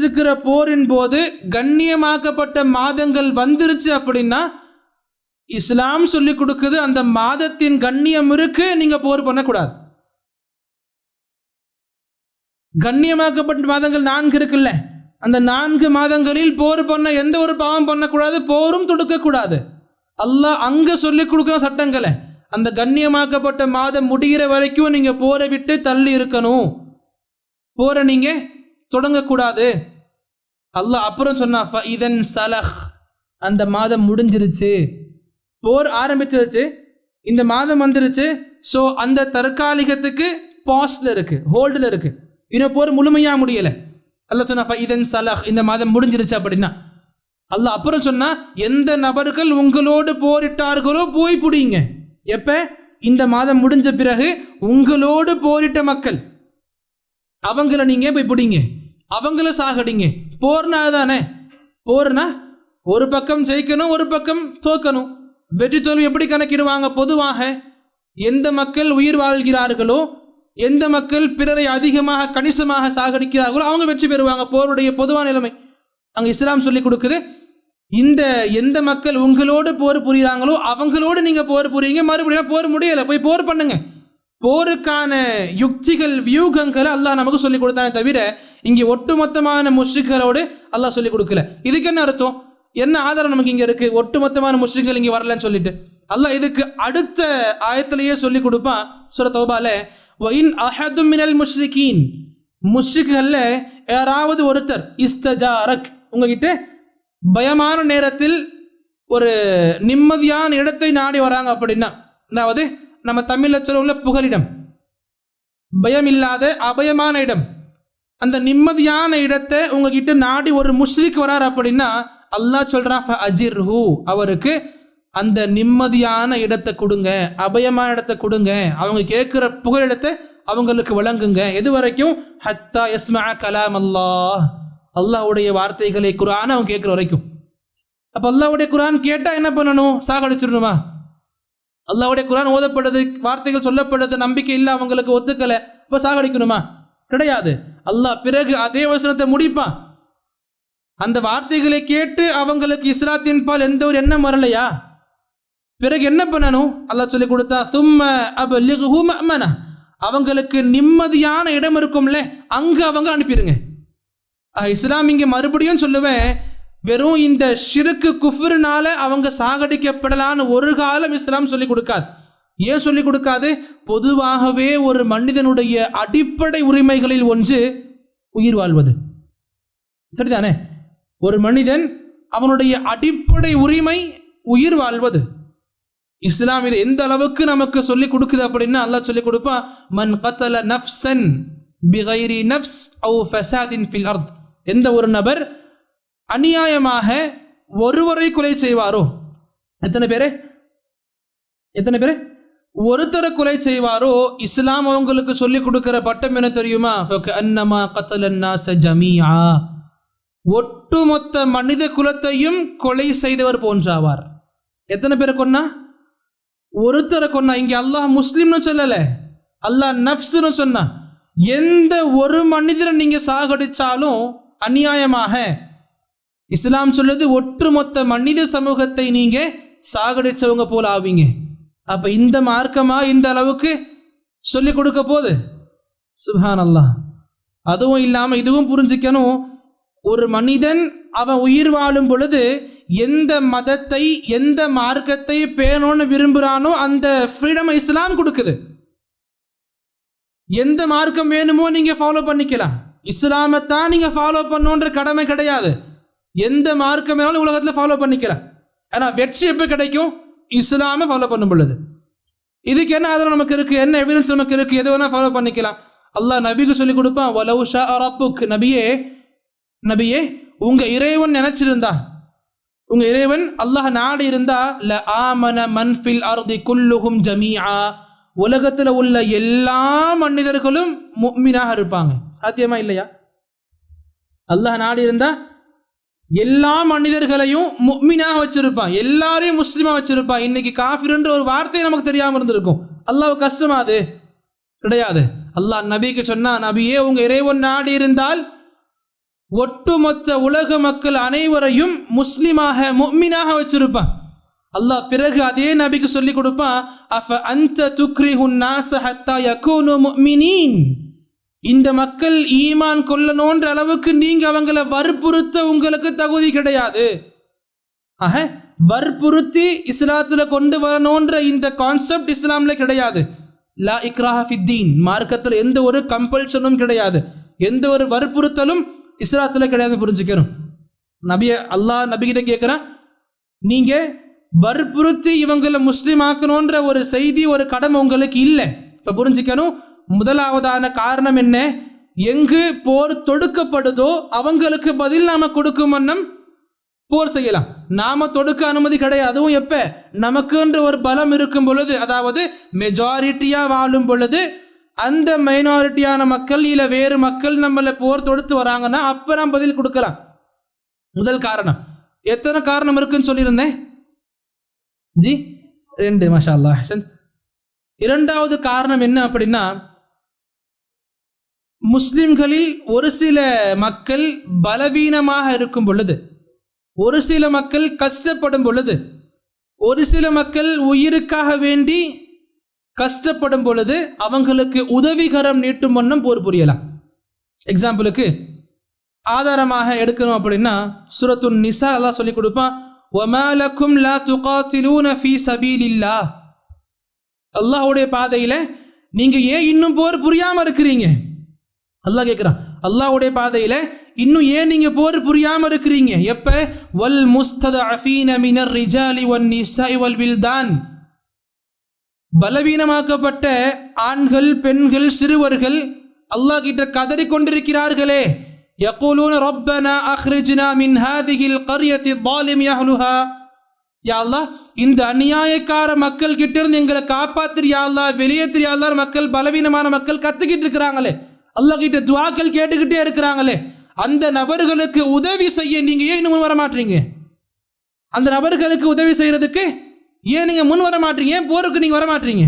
A: இருக்கிற போரின் போது கண்ணியமாக்கப்பட்ட மாதங்கள் வந்துருச்சு அப்படின்னா இஸ்லாம் சொல்லி கொடுக்குது, அந்த மாதத்தின் கண்ணியம் இருக்கு, நீங்க போர் பண்ணக்கூடாது. கண்ணியமாக்கப்பட்ட மாதங்கள் 4 இருக்குல்ல, அந்த 4 மாதங்களில் போர் பண்ண எந்த ஒரு பாவம் பண்ணக்கூடாது, போரும் தொடுக்கக்கூடாது. அல்லாஹ் அங்க சொல்லி கொடுக்குற சட்டங்களை அந்த கண்ணியமாக்கப்பட்ட மாதம் முடிகிற வரைக்கும் நீங்க போரை விட்டு தள்ளி இருக்கணும், போரை நீங்க தொடங்கக்கூடாது. அல்லாஹ் அப்புறம் சொன்னா, ஃபஇதன் ஸலஹ், அந்த மாதம் முடிஞ்சிருச்சு, போர் ஆரம்பிச்சிருச்சு, இந்த மாதம் வந்துருச்சு. ஸோ அந்த தற்காலிகத்துக்கு பாஸ்ட்ல இருக்கு, ஹோல்டில் இருக்கு, இன்னும் போர் முழுமையா முடியலை. அல்லாஹ் சொன்னா ஃபஇதன் ஸலஹ், இந்த மாதம் முடிஞ்சிருச்சு அப்படின்னா. அல்லாஹ் அப்புறம் சொன்னா, எந்த நபர்கள் உங்களோடு போரிட்டார்களோ போய் பிடிங்க. எப்ப? இந்த மாதம் முடிஞ்ச பிறகு உங்களோடு போரிட்ட மக்கள் அவங்கள நீங்க போய் பிடிங்க, அவங்கள சாகடிங்க. போர்னா தானே, போர்னா ஒரு பக்கம் ஜெயிக்கணும், ஒரு பக்கம் தோக்கணும். வெற்றி தோல்வி எப்படி கணக்கிடுவாங்க? பொதுவாக எந்த மக்கள் உயிர் வாழ்கிறார்களோ, எந்த மக்கள் பிறரை அதிகமாக கணிசமாக சாகடிக்கிறார்களோ அவங்க வெற்றி பெறுவாங்க. போருடைய பொதுவான நிலைமை அங்கே இஸ்லாம் சொல்லி கொடுக்குது. இந்த எந்த மக்கள் உங்களோடு போர் புரிகிறாங்களோ அவங்களோடு நீங்க போர் புரியுங்க. மறுபடியும் போர் முடியலை, போய் போர் பண்ணுங்க. போருக்கான யுக்திகள் வியூகங்களை அல்லாஹ் நமக்கு சொல்லி கொடுத்தானே தவிர இங்கே ஒட்டுமொத்தமான முஷ்ரிக்குகளோடு அல்லாஹ் சொல்லி கொடுக்கல. இதுக்கு என்ன அர்த்தம்? என்ன ஆதாரம் நமக்கு இங்க இருக்கு? ஒட்டுமொத்தமான முஷ்ரிக்குகள் இங்கே வரலன்னு சொல்லிட்டு அல்லாஹ் இதுக்கு அடுத்த ஆயத்திலேயே சொல்லி கொடுப்பான். சூரா தௌபால, வஇன் அஹதும் மினல் முஷ்ரிகீன், முஷ்ரிக்குகள்ல யாராவது ஒருத்தர் இஸ்தஜாரக், உங்ககிட்ட பயமான நேரத்தில் ஒரு நிம்மதியான இடத்தை நாடி வராங்க அப்படின்னா, அதாவது நம்ம தமிழ்ல சொல்ல புகலிடம், பயம் இல்லாத அபயமான இடம், அந்த நிம்மதியான இடத்தை உங்ககிட்ட நாடி ஒரு முஷ்ரிக் வரார் அப்படின்னா அல்லாஹ் சொல்றான், ஃபஅஜிர்ஹு, அவருக்கு அந்த நிம்மதியான இடத்தை கொடுங்க, அபயமான இடத்தை கொடுங்க, அவங்க கேட்குற புகழிடத்தை அவங்களுக்கு வழங்குங்க. எது வரைக்கும்? ஹத்தா யஸ்மா கலாம் அல்லாஹ், அல்லாஹ்வுடைய வார்த்தைகளை குர்ஆன் அவங்க கேட்குற வரைக்கும். அப்போ அல்லாஹ்வுடைய குர்ஆன் கேட்டால் என்ன பண்ணணும்? சாகடிச்சிடணுமா? அல்லாஹ்வுடைய குர்ஆன் ஓதப்படுது, வார்த்தைகள் சொல்லப்படுது, நம்பிக்கை இல்லை, அவங்களுக்கு ஒத்துக்கலை, இப்போ சாகடிக்கணுமா? கிடையாது. அல்லாஹ் பிறகு அதே வசனத்தை முடிப்பான். அந்த வார்த்தைகளை கேட்டு அவங்களுக்கு இஸ்லாத்தின் பால் எந்த ஒரு எண்ணம் வரலையா? பிறகு என்ன பண்ணணும்? அல்லாஹ் சொல்லி கொடுத்தா சும்ம அப்லிக்ஹு மஅமனா, அவங்களுக்கு நிம்மதியான இடம் இருக்கும்ல, அங்கே அவங்க அனுப்பிடுங்க. இஸ்லாம் இங்கே மறுபடியும் சொல்லுவேன், வெறும் இந்த ஷிருக்கு குஃப்ருனால அவங்க சாகடிக்கப்படலான்னு ஒரு காலம் இஸ்லாம் சொல்லி கொடுக்காது. ஏன் சொல்லி கொடுக்காது? பொதுவாகவே ஒரு மனிதனுடைய அடிப்படை உரிமைகளில் ஒன்று உயிர் வாழ்வது. சரிதானே? ஒரு மனிதன் அவனுடைய அடிப்படை உரிமை உயிர் வாழ்வது. இஸ்லாம் இது எந்த அளவுக்கு நமக்கு சொல்லி கொடுக்குது அப்படின்னா, அல்லாஹ் சொல்லி கொடுப்பான், மன் கத்தல நஃப்ஸன் பிகைரி நஃப்ஸ் அவ் ஃபஸாதின் ஃபில் அர்த், எந்த ஒரு நபர் அநியாயமாக ஒருவரை கொலை செய்வாரோ, எத்தனை பேர் ஒருத்தரை கொலை செய்வாரோ, இஸ்லாம் அவங்களுக்கு சொல்லி கொடுக்கிற பட்டம் என்ன தெரியுமா? அன்னமா கத்தலன்னாஸ ஜமீஆ, ஒட்டுமொத்த மனித குலத்தையும் கொலை செய்தவர் போன்றாவார். எத்தனை பேரை கொன்னா? ஒருத்தரை கொன்னா. இங்கே அல்லாஹ் முஸ்லிம்னு சொல்லலை, அல்லாஹ் நஃப்ஸ்னு சொன்னா. எந்த ஒரு மனிதரை நீங்கள் சாகடிச்சாலும் அநியாயமாக, இஸ்லாம் சொல்லுது ஒட்டுமொத்த மனித சமூகத்தை நீங்கள் சாகடிச்சவங்க போல ஆவீங்க. அப்போ இந்த மார்க்கமா இந்த அளவுக்கு சொல்லி கொடுக்க போகுது? சுப்ஹான் அல்லாஹ். அதுவும் இல்லாமல் இதுவும் புரிஞ்சிக்கணும், ஒரு மனிதன் அவன் உயிர் வாழும் பொழுது எந்த மதத்தை எந்த மார்க்கத்தை பேணணும்னு விரும்புகிறானோ அந்த ஃப்ரீடம் இஸ்லாம் கொடுக்குது. எந்த மார்க்கம் வேணுமோ நீங்கள் ஃபாலோ பண்ணிக்கலாம், இஸ்லாமை தான் நீங்கள் ஃபாலோ பண்ணணுன்ற கடமை கிடையாது. எந்த மார்க்கம் வேணாலும் உலகத்தில் ஃபாலோ பண்ணிக்கலாம். ஆனால் வெற்றி எப்போ கிடைக்கும்? இஸ்லாமை ஃபாலோ பண்ணும் பொழுது. இதுக்கு என்ன ஆதாரம் நமக்கு இருக்குது? என்ன எவிடன்ஸ் நமக்கு இருக்குது? எது வேணால் ஃபாலோ பண்ணிக்கலாம். அல்லாஹ் நபிக்கு சொல்லி கொடுப்பான், வலவு ஷா ரப்புக், நபியே உங்கள் இறைவன் நினச்சிருந்தா, உங்கள் இறைவன் அல்லாஹ் நாடு இருந்தா, ல ஆமன மன்ஃபில் அர்தி குல்லுஹும் ஜமீஆ, உலகத்தில் உள்ள எல்லா மனிதர்களும் முஃமினாக இருப்பாங்க. சாத்தியமா இல்லையா? அல்லாஹ் நாடு இருந்தா எல்லா மனிதர்களையும் முஃமினாக வச்சிருப்பான், எல்லாரையும் முஸ்லிமா வச்சிருப்பான். இன்னைக்கு காஃபிர்ன்ற ஒரு வார்த்தை நமக்கு தெரியாமல் இருந்திருக்கும். அல்லாஹ் கஷ்டமா? அது கிடையாது. அல்லாஹ் நபிக்கு சொன்னா, நபியே உங்க இறைவன் நாடு இருந்தால் ஒட்டுமொத்த உலக மக்கள் அனைவரையும் முஸ்லிமாக முஃமினாக வச்சிருப்பான். அல்லாஹ் பிறகு அதே நபிக்கு சொல்லி கொடுப்பான், அஃப அன்த துக்ரிஹுன் நாஸ ஹத்தா யகூனு முஃமினீன், இந்த மக்கள் ஈமான் கொள்ளணுன்ற அளவுக்கு நீங்க அவங்கள வற்புறுத்த உங்களுக்கு தகுதி கிடையாது. ஆக வற்புறுத்தி இஸ்லாத்துல கொண்டு வரணுன்ற இந்த கான்செப்ட் இஸ்லாம்ல கிடையாது. லா இக்ராஹ ஃபித்தீன், மார்க்கத்தில் எந்த ஒரு கம்பல்ஷனும் கிடையாது, எந்த ஒரு வற்புறுத்தலும் இஸ்லாத்துல கிடையாது. புரிஞ்சுக்கணும். அல்லாஹ் நபிகிட்ட கேட்குறான், நீங்க வற்புறுத்தி இவங்களை முஸ்லீம் ஆக்கணுன்ற ஒரு செய்தி, ஒரு கடமை உங்களுக்கு இல்லை. இப்போ புரிஞ்சுக்கணும். முதலாவதான காரணம் என்ன? எங்கு போர் தொடுக்கப்படுதோ அவங்களுக்கு பதில் நாம கொடுக்கும் வண்ணம் போர் செய்யலாம். நாம தொடுக்க அனுமதி கிடையாது. அதுவும் எப்ப? நமக்குன்ற ஒரு பலம் இருக்கும் பொழுது, அதாவது மெஜாரிட்டியா வாழும் பொழுது, அந்த மைனாரிட்டியான மக்கள் இல்லை வேறு மக்கள் நம்மளை போர் தொடுத்து வராங்கன்னா அப்ப நாம் பதில் கொடுக்கலாம். முதல் காரணம். எத்தனை காரணம் இருக்குன்னு சொல்லியிருந்தேன் ஜி? 2. மாஷா அல்லாஹ். இரண்டாவது காரணம் என்ன அப்படின்னா, முஸ்லிம்களில் ஒரு சில மக்கள் பலவீனமாக இருக்கும் பொழுது, ஒரு சில மக்கள் கஷ்டப்படும் பொழுது, ஒரு சில மக்கள் உயிருக்காக வேண்டி கஷ்டப்படும் பொழுது அவங்களுக்கு உதவிகரம் நீட்டும் வண்ணம் போர் புரியலாம். எக்ஸாம்பிளுக்கு ஆதாரமாக எடுக்கணும் அப்படின்னா, சூரத்துன் நிசா அல்லாஹ் சொல்லி கொடுப்பான், வமா லக்கும் லா துகாத்திலூன ஃபீ சபீலில்லாஹ், அல்லாஹ்வுடைய பாதையில நீங்க ஏன் இன்னும் போர் புரியாம இருக்கிறீங்க? அல்லாஹ் கேட்குறான், அல்லாஹ்வுடைய பாதையில இன்னும் ஏன் நீங்க போர் புரியாம இருக்கிறீங்க? எப்ப? வல் முஸ்ததஅஃபீன மினர் ரிஜாலி வன் நிஸாஇ வல் வில்தான், பலவீனமாக்கப்பட்ட ஆண்கள், பெண்கள், சிறுவர்கள் அல்லாஹ் கிட்ட கதறி கொண்டிருக்கிறார்களே. யகூலூன ரப்பனா அக்ரிஜ்னா மின் ஹாதிஹில் கர்யத்தி ظالم அஹ்லுஹா, யா அல்லாஹ் இந்த அநியாயக்கார மக்கள் கிட்ட இருந்து எங்களை காப்பாத்திரு யா அல்லாஹ், வெளியேற்று யா அல்லாஹ். மக்கள் பலவீனமான மக்கள் கத்துக்கிட்டு இருக்கிறாங்களே, அல்லாஹ் கிட்ட துஆக்கள் கேட்டுக்கிட்டே இருக்கிறாங்களே, அந்த நபர்களுக்கு உதவி செய்ய நீங்க ஏன் இன்னும் முன் வர மாட்டீங்க? அந்த நபர்களுக்கு உதவி செய்யறதுக்கு ஏன் நீங்க முன் வர மாட்டீங்க? ஏன் போருக்கு நீங்க வர மாட்டீங்க?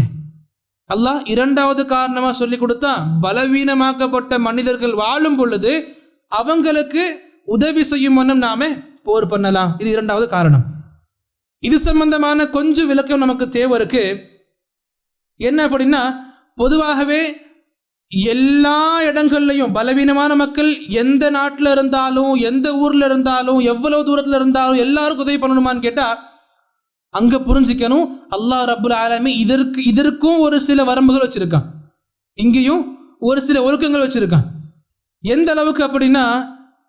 A: அல்லாஹ் இரண்டாவது காரணமா சொல்லி கொடுத்தா, பலவீனமாக்கப்பட்ட மனிதர்கள் வாழும் பொழுது அவங்களுக்கு உதவி செய்யும் வண்ணம் நாம போர் பண்ணலாம். இது இரண்டாவது காரணம். இது சம்பந்தமான கொஞ்சம் விளக்கம் நமக்கு தேவை இருக்கு. என்ன அப்படின்னா, பொதுவாகவே எல்லா இடங்கள்லையும் பலவீனமான மக்கள் எந்த நாட்டில் இருந்தாலும், எந்த ஊர்ல இருந்தாலும், எவ்வளவு தூரத்தில் இருந்தாலும் எல்லாருக்கும் உதவி பண்ணணுமான்னு கேட்டா, அங்க புரிஞ்சிக்கணும், அல்லாஹ் ரப்புல் ஆலமீன் இதற்கும் ஒரு சில வரம்புகள் வச்சிருக்கான். இங்கேயும் ஒரு சில ஒழுக்கங்கள் வச்சிருக்கான். எந்த அளவுக்கு அப்படின்னா,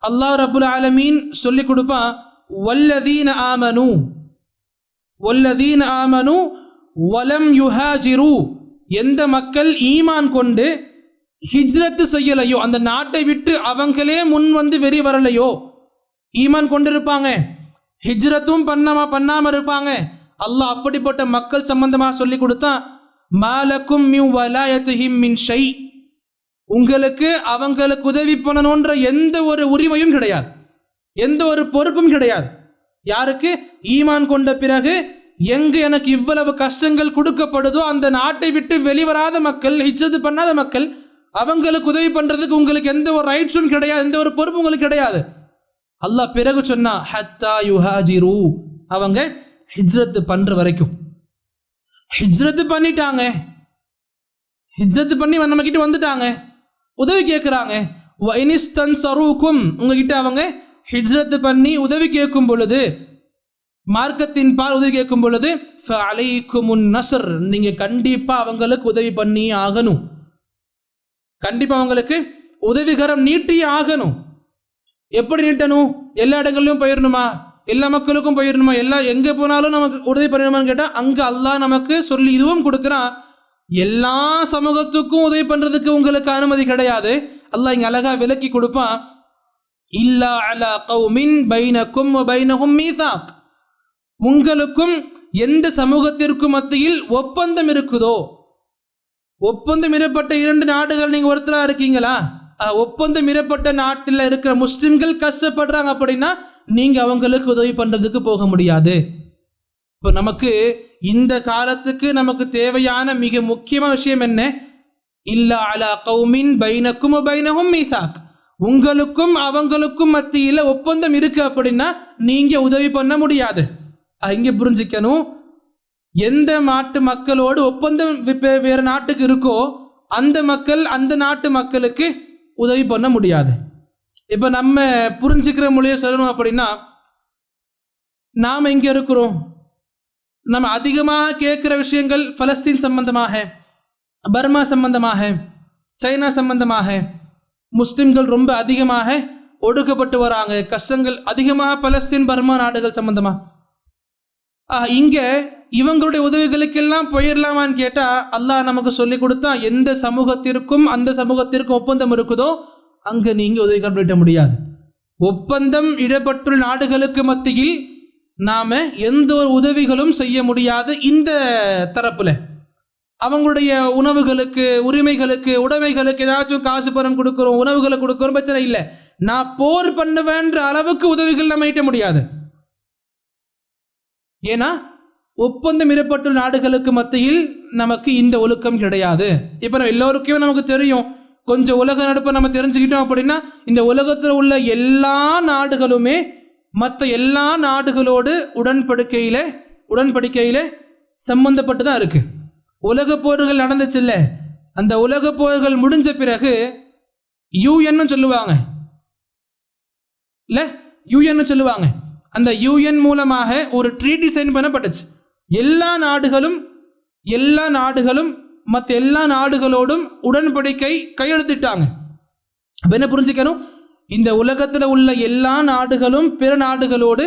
A: அல்லாஹ் ரப்புல் ஆலமீன் சொல்லி கொடுப்பான், வல்லதீன ஆமனு வலம் யுஹாஜிரு, எந்த மக்கள் ஈமான் கொண்டு ஹிஜ்ரத்து செய்யலையோ, அந்த நாட்டை விட்டு அவங்களே முன் வந்து வெறி வரலையோ, ஈமான் கொண்டிருப்பாங்க, ஹிஜ்ரத்தும் பண்ணாம இருப்பாங்க. அல்லாஹ் அப்படிப்பட்ட மக்கள் சம்பந்தமாக சொல்லி கொடுத்தான், மாலக்கும் மின் வலாயத்திஹிம் மின் ஷை, உங்களுக்கு அவங்களுக்கு உதவி பண்ணணுன்ற எந்த ஒரு உரிமையும் கிடையாது, எந்த ஒரு பொறுப்பும் கிடையாது. யாருக்கு? ஈமான் கொண்ட பிறகு எங்கு எனக்கு இவ்வளவு கஷ்டங்கள் கொடுக்கப்படுதோ அந்த நாட்டை விட்டு வெளிவராத மக்கள், ஹிஜ்ரத் பண்ணாத மக்கள், அவங்களுக்கு உதவி பண்றதுக்கு உங்களுக்கு எந்த ஒரு ரைட்ஸும் கிடையாது, எந்த ஒரு பொறுப்பும் உங்களுக்கு கிடையாது. அல்லாஹ் பிறகு சொன்னா, ஹத்தா யுஹாஜிரு, அவங்க ஹிஜ்ரத் பண்ற வரைக்கும். ஹிஜ்ரத் பண்ணிட்டாங்க, ஹிஜ்ரத் பண்ணி நம்ம கிட்ட வந்துட்டாங்க, உதவி கேட்குறாங்க. வஇனிஸ்தன்சருக்கும், உங்ககிட்ட அவங்க ஹிஜ்ரத் பண்ணி உதவி கேட்கும் பொழுது, மார்க்கத்தின் பால் உதவி கேட்கும் பொழுது, ஃபஅலைக்குமுன் நஸ்ர், நீங்க கண்டிப்பா அவங்களுக்கு உதவி பண்ணி ஆகணும், கண்டிப்பா அவங்களுக்கு உதவிகரம் நீட்டியே ஆகணும். எப்படி நீட்டணும்? எல்லா இடங்கள்லையும் போயிடணுமா? எல்லா மக்களுக்கும் போயிடணுமா? எங்க போனாலும் நமக்கு உதவி பண்ணணுமான்னு கேட்டா, அங்க அல்லாஹ் நமக்கு சொல்லி இதுவும் கொடுக்குறான், எல்லா சமூகத்துக்கும் உதவி பண்றதுக்கு உங்களுக்கு அனுமதி கிடையாது. அல்லாஹ் இங்க அழகா விலக்கி கொடுப்பான், இல்லா அலா கௌமின் பைனக்கும் வ பைனஹும் மீசாக், உங்களுக்கும் எந்த சமூகத்திற்கும் மத்தியில் ஒப்பந்தம் இருக்குதோ, ஒப்பந்தம் இடப்பட்ட 2 நாடுகள் நீங்க ஒருத்தரா இருக்கீங்களா, ஒப்பந்தம் இடப்பட்ட நாட்டில் இருக்கிற முஸ்லிம்கள் கஷ்டப்படுறாங்க அப்படின்னா நீங்க அவங்களுக்கு உதவி பண்றதுக்கு போக முடியாது. இப்போ நமக்கு இந்த காலத்துக்கு நமக்கு தேவையான மிக முக்கியமான விஷயம் என்ன? இல்லா அலா கௌமின் பைனக்கும் பைனஹும் மீசாக், உங்களுக்கும் அவங்களுக்கும் மத்தியில் ஒப்பந்தம் இருக்கு அப்படின்னா நீங்க உதவி பண்ண முடியாது. இங்க புரிஞ்சிக்கணும், எந்த நாட்டு மக்களோடு ஒப்பந்தம் வேறு நாட்டுக்கு இருக்கோ அந்த மக்கள் அந்த நாட்டு மக்களுக்கு உதவி பண்ண முடியாது. இப்போ நம்ம புரிஞ்சுக்கிற மொழியை சொல்லணும் அப்படின்னா, நாம் எங்கே இருக்கிறோம், நம்ம அதிகமாக கேட்குற விஷயங்கள் பலஸ்தீன் சம்பந்தமாக, பர்மா சம்பந்தமாக, சைனா சம்பந்தமாக. முஸ்லிம்கள் ரொம்ப அதிகமாக ஒடுக்கப்பட்டு வராங்க, கஷ்டங்கள் அதிகமாக பலஸ்தீன் பர்மா நாடுகள் சம்பந்தமாக. இங்கே இவங்களுடைய உதவிகளுக்கெல்லாம் போயிடலாமான்னு கேட்டால், அல்லாஹ் நமக்கு சொல்லி கொடுத்தா, எந்த சமூகத்திற்கும் அந்த சமூகத்திற்கும் ஒப்பந்தம் இருக்குதோ அங்கே நீங்கள் உதவி கண்டுபிடிக்க முடியாது. ஒப்பந்தம் இடப்பட்டுள்ள நாடுகளுக்கு மத்தியில் நாம் எந்த ஒரு உதவிகளும் செய்ய முடியாது. இந்த தரப்பில் அவங்களுடைய உணவுகளுக்கு, உரிமைகளுக்கு, உடைமைகளுக்கு ஏதாச்சும் காசு பணம் கொடுக்குறோம், உணவுகளை கொடுக்குறோம், பிரச்சனை இல்லை. நான் போர் பண்ணுவேன்ற அளவுக்கு உதவிகள் நம்ம ஈட்ட முடியாது. ஏன்னா ஒப்பந்தம் இடப்பட்டுள்ள நாடுகளுக்கு மத்தியில் நமக்கு இந்த ஒழுக்கம் கிடையாது. இப்போ நம்ம எல்லோருக்குமே நமக்கு தெரியும், கொஞ்சம் உலக நடப்பை நம்ம தெரிஞ்சுக்கிட்டோம் அப்படின்னா, இந்த உலகத்தில் உள்ள எல்லா நாடுகளுமே மற்ற எல்லா நாடுகளோடு உடன்படிக்கையில சம்பந்தப்பட்டு தான் இருக்கு. உலக போர்கள் நடந்துச்சு இல்லை, அந்த உலக போர்கள் முடிஞ்ச பிறகு யூஎன்னு சொல்லுவாங்க இல்லை, யூஎன்னு சொல்லுவாங்க. அந்த யூஎன் மூலமாக ஒரு ட்ரீட்டி சைன் பண்ணப்பட்டுச்சு. எல்லா நாடுகளும் மற்ற எல்லா நாடுகளோடும் உடன்படிக்கை கையெழுத்திட்டாங்க. அப்போ என்ன புரிஞ்சுக்கணும், இந்த உலகத்தில் உள்ள எல்லா நாடுகளும் பிற நாடுகளோடு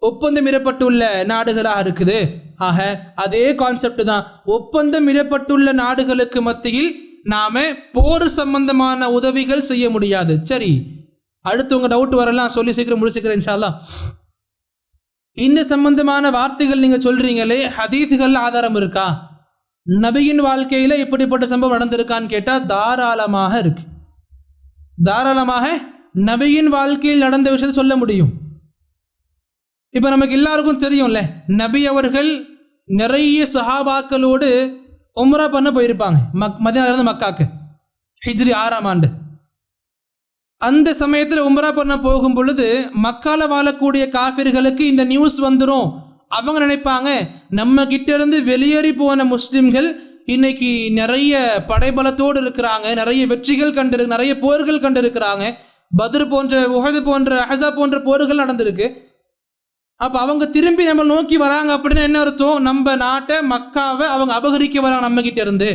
A: ஒப்பந்தம் இடப்பட்டுள்ள நாடுகளாக இருக்குது. ஆக அதே கான்செப்ட் தான், ஒப்பந்தம் இடப்பட்டுள்ள நாடுகளுக்கு மத்தியில் நாம போர் சம்பந்தமான உதவிகள் செய்ய முடியாது. சரி, அடுத்து உங்க டவுட் வரலாம், சொல்லி சீக்கிரம் முடிச்சுக்கிறேன் இன்ஷா அல்லாஹ். இந்த சம்பந்தமான வார்த்தைகள் நீங்க சொல்றீங்களே, ஹதீஸ்கள் ஆதாரம் இருக்கா? நபியின் வாழ்க்கையில இப்படிப்பட்ட சம்பவம் நடந்திருக்கான்னு கேட்டா தாராளமாக இருக்கு. தாராளமாக நபியின் வாழ்க்கையில் நடந்த விஷயத்தை சொல்ல முடியும். இப்ப நமக்கு எல்லாருக்கும் தெரியும்ல, நபி அவர்கள் நிறைய சஹாபாக்களோடு உம்ரா பண்ண போயிருப்பாங்க. மதீனாவிலிருந்து மக்காக்கு ஹிஜ்ரி 6ஆம் ஆண்டு. அந்த சமயத்தில் உம்ரா பண்ண போகும் பொழுது மக்கால வாழக்கூடிய காஃபிர்களுக்கு இந்த நியூஸ் வந்துடும். அவங்க நினைப்பாங்க, நம்ம கிட்ட இருந்து வெளியேறி போன முஸ்லிம்கள் இன்னைக்கு நிறைய படைபலத்தோடு இருக்கிறாங்க, நிறைய வெற்றிகள் கண்டு, நிறைய போர்கள் கண்டு இருக்கிறாங்க, பத்ர் போன்ற, உஹது போன்ற, அஹஸாப் போன்ற போர்கள் நடந்திருக்கு. அப்போ அவங்க திரும்பி நம்ம நோக்கி வராங்க அப்படின்னு என்ன அர்த்தம்? நம்ம நாட்டை மக்காவை அவங்க அபகரிக்க வராங்க நம்ம கிட்ட இருந்து.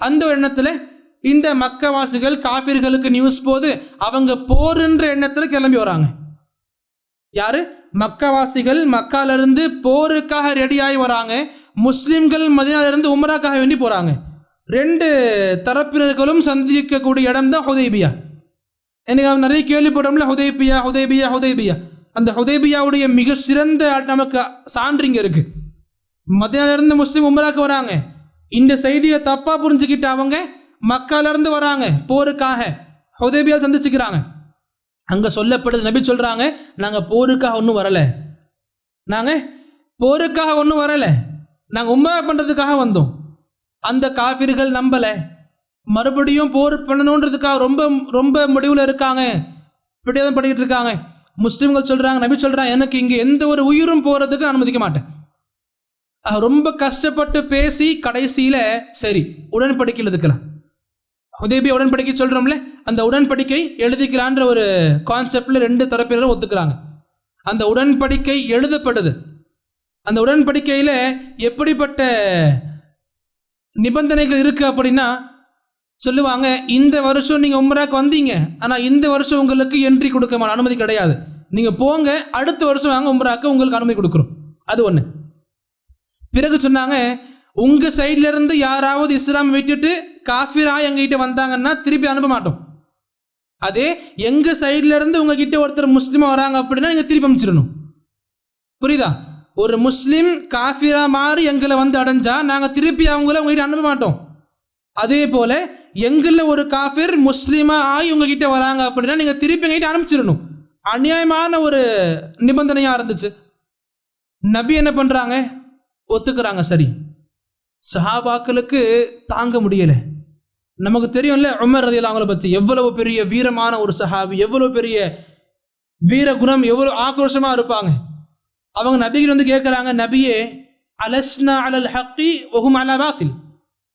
A: அந்த எண்ணத்தில் இந்த மக்கவாசிகள் காஃபிர்களுக்கு நியூஸ் போது அவங்க போருன்ற எண்ணத்தில் கிளம்பி வராங்க. யாரு? மக்கவாசிகள் மக்காலிருந்து போருக்காக ரெடியாகி வராங்க. முஸ்லிம்கள் மதீனாவிலிருந்து உம்ராக்காக வேண்டி போகிறாங்க. ரெண்டு தரப்பினர்களும் சந்திக்கக்கூடிய இடம் தான் ஹுதைபியா. எனக்கு நிறைய கேள்விப்பட்டோம்ல, ஹுதைபியா ஹுதைபியா ஹுதைபியா. அந்த ஹுதைபியாவுடைய மிக சிறந்த நமக்கு சான்றிங்க இருக்கு. மதீனாவிலிருந்து முஸ்லீம் உம்ராக்கு வராங்க. இந்த செய்தியை தப்பா புரிஞ்சுக்கிட்டு அவங்க மக்காலிருந்து வராங்க போருக்காக, ஹுதைபியாவில் சந்திச்சுக்கிறாங்க. அங்கே சொல்லப்படுது, நபி சொல்கிறாங்க, நாங்கள் போருக்காக ஒன்றும் வரலை, நாங்கள் போருக்காக ஒன்றும் வரலை, நாங்கள் உம்ரா பண்ணுறதுக்காக வந்தோம். அந்த காஃபிர்கள் நம்பலை, மறுபடியும் போர் பண்ணணுன்றதுக்காக ரொம்ப ரொம்ப முடிவில் இருக்காங்க, இப்படியே பண்ணிக்கிட்டு இருக்காங்க. முஸ்லீம்கள் சொல்கிறாங்க, நபி சொல்கிறாங்க, எனக்கு இங்கே எந்த ஒரு உயிரும் போகிறதுக்கு அனுமதிக்க மாட்டேன். ரொம்ப கஷ்டப்பட்டு பேசி கடைசியில் சரி உடன்படிக்கையில் இருக்கலாம், ஹுதைபியா உடன்படிக்கை சொல்கிறோம்ல, அந்த உடன்படிக்கை எழுதிக்கலான்ற ஒரு கான்செப்டில் ரெண்டு தரப்பினரும் ஒத்துக்கிறாங்க. அந்த உடன்படிக்கை எழுதப்படுது. அந்த உடன்படிக்கையில் எப்படிப்பட்ட நிபந்தனைகள் இருக்குது அப்படின்னா சொல்லுவாங்க, இந்த வருஷம் நீங்கள் உம்ராக்கு வந்தீங்க, ஆனால் இந்த வருஷம் உங்களுக்கு என்ட்ரி கொடுக்க அனுமதி கிடையாது, நீங்கள் போங்க, அடுத்த வருஷம் வாங்க உம்ராக்கு உங்களுக்கு அனுமதி கொடுக்குறோம். அது ஒன்று. பிறகு சொன்னாங்க, உங்கள் சைட்லேருந்து யாராவது இஸ்லாம் விட்டுட்டு காஃபிராக எங்ககிட்ட வந்தாங்கன்னா திருப்பி அனுப்ப மாட்டோம். அதே எங்கள் சைட்லேருந்து உங்ககிட்ட ஒருத்தர் முஸ்லீமாக வராங்க அப்படின்னா நீங்கள் திருப்பி அனுப்பிச்சிடணும். புரியுதா? ஒரு முஸ்லீம் காஃபிரா மாறி எங்களை வந்து அடைஞ்சா நாங்கள் திருப்பி அவங்கள உங்ககிட்ட அனுப்ப மாட்டோம். அதே போல் எங்களில் ஒரு காஃபிர் முஸ்லீமாக ஆகி உங்ககிட்ட வராங்க அப்படின்னா நீங்கள் திருப்பி எங்ககிட்ட அனுப்பிச்சிடணும். அநியாயமான ஒரு நிபந்தனையாக இருந்துச்சு. நபி என்ன பண்ணுறாங்க? ஒத்துக்கிறாங்க. சரி, சஹாபாக்களுக்கு தாங்க முடியலை. நமக்கு தெரியும்ல உமர் ரலியல்லாஹு அவங்கள பற்றி, எவ்வளவு பெரிய வீரமான ஒரு சஹாபி, எவ்வளவு பெரிய வீர குணம், எவ்வளோ ஆக்ரோஷமாக இருப்பாங்க. அவங்க நபிகிட்ட வந்து கேட்குறாங்க, நபியே அலஸ்னா அலல் ஹக்கி வஹும் அலா பாத்தில்,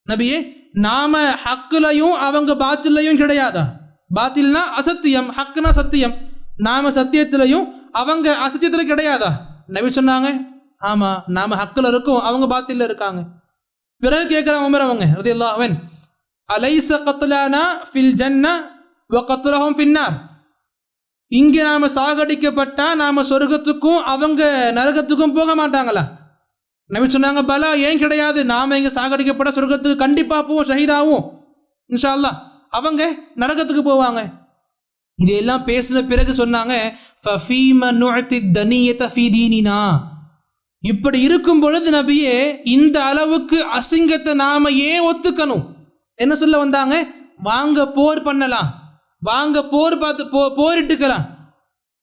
A: நபியே நாம ஹக்குலையும் அவங்க பாத்திலையும் கிடையாதா? பாத்தில்னா அசத்தியம், ஹக்குனா சத்தியம், நாம சத்தியத்திலையும் அவங்க அசத்தியத்தில் கிடையாதா? நபி சொன்னாங்க, ஆமாம், நாம ஹக்கில் இருக்கோம், அவங்க பாத்தில இருக்காங்க. பிறகு கேட்குறாங்க உமர் அவங்க ரலியல்லாஹு அன்ஹு, அலைஸ கத்லானா ஃபில் ஜன்னா வ கத்லஹும் ஃபின்னார், இங்கே நாம் சாகடிக்கப்பட்டால் நாம் சொர்க்கத்துக்கும் அவங்க நரகத்துக்கும் போக மாட்டாங்களா? நபி சொன்னாங்க, பலா, ஏன் கிடையாது, நாம் இங்கே சாகடிக்கப்பட்ட சொர்க்கத்துக்கு கண்டிப்பாக போவோம், ஷஹீதாவும் இன்ஷா அல்லாஹ், அவங்க நரகத்துக்கு போவாங்க. இதையெல்லாம் பேசின பிறகு சொன்னாங்க, ஃபீம நுஅத்தி தனியத ஃபீ தீனினா, இப்படி இருக்கும் பொழுது நபியே இந்த அளவுக்கு அசிங்கத்தை நாம ஏன் ஒத்துக்கணும்? என்ன சொல்ல வந்தாங்க? வாங்க போர் பண்ணலாம், வாங்க போர் பார்த்து போரிட்டுக்கலாம்,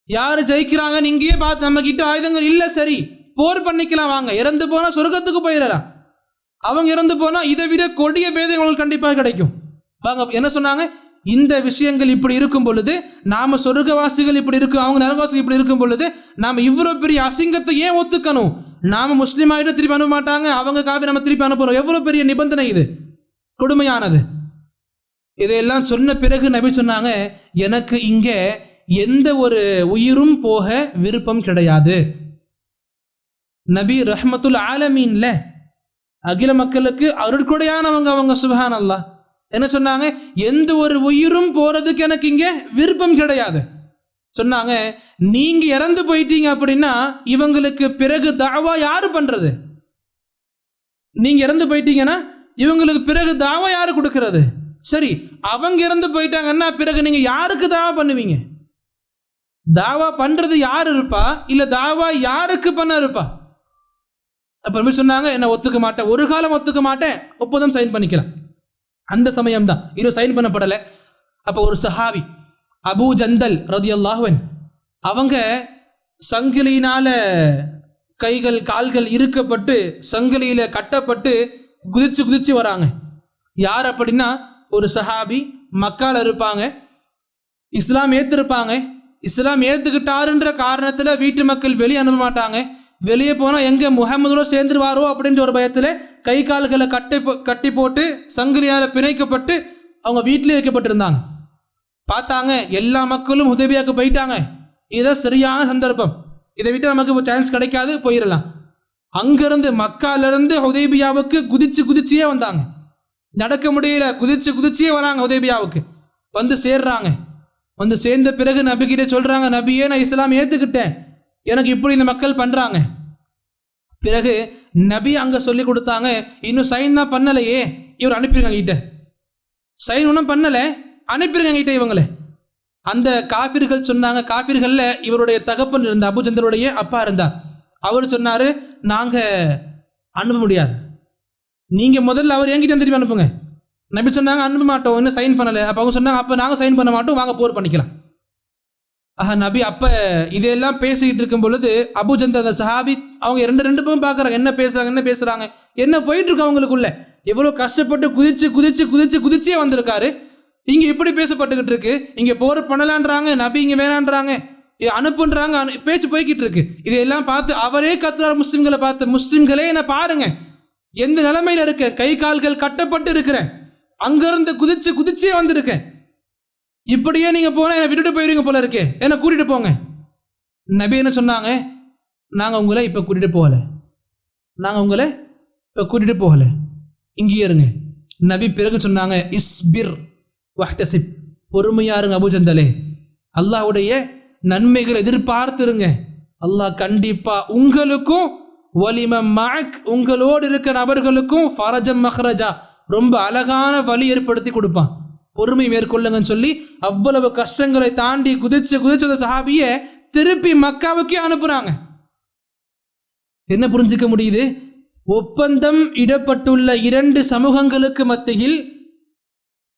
A: யார் ஜெயிக்கிறாங்கன்னு இங்கேயே பார்த்து, நம்ம கிட்ட ஆயுதங்கள் இல்லை, சரி போர் பண்ணிக்கலாம், வாங்க, இறந்து போனால் சொர்க்கத்துக்கு போயிடலாம், அவங்க இறந்து போனால் இதை விட கொடிய வேதை உங்களுக்கு கண்டிப்பாக கிடைக்கும், வாங்க. என்ன சொன்னாங்க? இந்த விஷயங்கள் இப்படி இருக்கும் பொழுது, நாம் சொர்க்கவாசிகள் இப்படி இருக்கும், அவங்க நரகவாசிகள் இப்படி இருக்கும் பொழுது, நாம் இவ்வளோ பெரிய அசிங்கத்தை ஏன் ஒத்துக்கணும்? நாம் முஸ்லீம் ஆகிட்டு திருப்பி அனுப்ப மாட்டாங்க, அவங்க காப்பி நம்ம திருப்பி அனுப்புகிறோம், எவ்வளோ பெரிய நிபந்தனை இது, கொடுமையானது. இதையெல்லாம் சொன்ன பிறகு நபி சொன்னாங்க, எனக்கு இங்கே எந்த ஒரு உயிரும் போக விருப்பம் கிடையாது. நபி ரஹ்மத்துல் ஆலமீன்ல அகில மக்களுக்கு அருட்கொடையானவங்க அவங்க, சுப்ஹான் அல்லாஹ். என்ன சொன்னாங்க? எந்த ஒரு உயிரும் போறதுக்கு எனக்கு இங்கே விருப்பம் கிடையாது. சொன்னாங்க, நீங்க இறந்து போயிட்டீங்க அப்படின்னா இவங்களுக்கு பிறகு தாவா யாரு பண்றது? நீங்க இறந்து போயிட்டீங்கன்னா இவங்களுக்கு பிறகு தாவா யாரு கொடுக்கறது? சரி, அவங்க இறந்து போயிட்டாங்கன்னா பிறகு நீங்க யாருக்கு தாவா பண்ணுவீங்க? தாவா பண்றது யார் இருப்பா, இல்ல தாவா யாருக்கு பண்ண இருப்பா? அப்ப சொன்னாங்க, என்ன ஒத்துக்க மாட்டேன், ஒரு காலம் ஒத்துக்க மாட்டேன், ஒப்பந்தம் சைன் பண்ணிக்கலாம். அந்த சமயம்தான், இன்னும் சைன் பண்ணப்படலை. அப்போ ஒரு சஹாபி அபூ ஜந்தல் ரலியல்லாஹு அன்ஹு, அவங்க சங்கிலியினால கைகள் கால்கள் இறுக்கப்பட்டு சங்கிலியில கட்டப்பட்டு குதிச்சு குதிச்சு வராங்க. யார் அப்படின்னா ஒரு சஹாபி, மக்கால இருப்பாங்க, இஸ்லாம் ஏற்றிருப்பாங்க. இஸ்லாம் ஏற்றுக்கிட்டாருன்ற காரணத்தில் வீட்டு மக்கள் வெளியே அனுப்ப மாட்டாங்க. வெளியே போனால் எங்கே முஹம்மதோட சேர்ந்துருவாரோ அப்படின்ற ஒரு பயத்தில் கை கால்களை கட்டி போட்டு சங்கிலியால் பிணைக்கப்பட்டு அவங்க வீட்டிலே வைக்கப்பட்டிருந்தாங்க. பார்த்தாங்க எல்லா மக்களும் ஹுதைபியாவுக்கு போயிட்டாங்க. இதுதான் சரியான சந்தர்ப்பம், இதை விட்டு நமக்கு சான்ஸ் கிடைக்காது, போயிடலாம். அங்கிருந்து மக்காலிருந்து ஹுதைபியாவுக்கு குதிச்சு குதிச்சியே வந்தாங்க. நடக்க முடியல, குதிச்சு குதிச்சியே வராங்க. ஹுதைபியாவுக்கு வந்து சேர்றாங்க. வந்து சேர்ந்த பிறகு நபிகிட்ட சொல்கிறாங்க, நபியே நான் இஸ்லாம் ஏற்றுக்கிட்டேன், எனக்கு இப்படி இந்த மக்கள் பண்ணுறாங்க. பிறகு நபி அங்கே சொல்லி கொடுத்தாங்க, இன்னும் சைன் தான் பண்ணலையே, இவர் அனுப்பிடுங்க கிட்ட. சைன் ஒன்றும் பண்ணலை, அனுப்பிடுங்க கிட்ட இவங்களே. அந்த காஃபிர்கள் சொன்னாங்க, காஃபிர்களில் இவருடைய தகப்பன் இருந்த அபூஜந்தருடைய அப்பா இருந்தார். அவர் சொன்னார், நாங்கள் அனுப்ப முடியாது, நீங்கள் முதல்ல அவர் என்கிட்ட திருப்பி அனுப்புங்க. நபி சொன்னாங்க, அனுப்ப மாட்டோம், இன்னும் சைன் பண்ணலை. அப்போ அவங்க சொன்னாங்க, அப்போ நாங்கள் சைன் பண்ண மாட்டோம், வாங்க போர் பண்ணிக்கலாம். நபி அப்போ இதெல்லாம் பேசிக்கிட்டு இருக்கும் பொழுது அபூஜந்தர் அந்த சஹாபி அவங்க ரெண்டு பேரும் பார்க்குறாங்க, என்ன பேசுகிறாங்க என்ன போயிட்டு இருக்கு அவங்களுக்குள்ள. எவ்வளோ கஷ்டப்பட்டு குதிச்சு குதிச்சு குதிச்சு குதிச்சே வந்திருக்காரு, இங்கே இப்படி பேசப்பட்டுக்கிட்டு இருக்கு. இங்கே போர் பண்ணலான்றாங்க, நபி இங்கே வேணான்றாங்க, அனுப்புன்றாங்க, பேச்சு போய்கிட்டு இருக்கு. இதையெல்லாம் பார்த்து அவரே கத்துறார் முஸ்லிம்களை பார்த்து, முஸ்லிம்களே என்ன பாருங்க எந்த நிலைமையில இருக்க, கை கால்கள் கட்டப்பட்டு இருக்கிறேன், அங்கிருந்து குதிச்சு குதிச்சே வந்திருக்கேன், இப்படியே நீங்கள் போனால் என்னை விட்டுட்டு போயிருவீங்க போல இருக்கே, என்னை கூட்டிகிட்டு போங்க. நபி என்ன சொன்னாங்க, நாங்கள் உங்களை இப்போ கூட்டிகிட்டு போகலை, இங்கேயே இருங்க. நபி பிறகு சொன்னாங்க, இஸ்பிர் வஹ்தசிப், பொறுமையா இருங்க அபூஜந்தலே, அல்லாஹ்வுடைய நன்மைகளை எதிர்பார்த்துருங்க, அல்லாஹ் கண்டிப்பா உங்களுக்கும் வலிமம் மஅக், உங்களோடு இருக்கிற நபர்களுக்கும் ஃபரஜம் மஹ்ரஜா, ரொம்ப அழகான வழி ஏற்படுத்தி கொடுப்பான், பொறுமை மேற்கொள்ளுங்கன்னு சொல்லி அவ்வளவு கஷ்டங்களை தாண்டி குதிச்சு குதிச்ச சஹாபியை திருப்பி மக்காவுக்கே அனுப்புறாங்க. என்ன புரிஞ்சுக்க முடியுது? ஒப்பந்தம் இடப்பட்டுள்ள இரண்டு சமூகங்களுக்கு மத்தியில்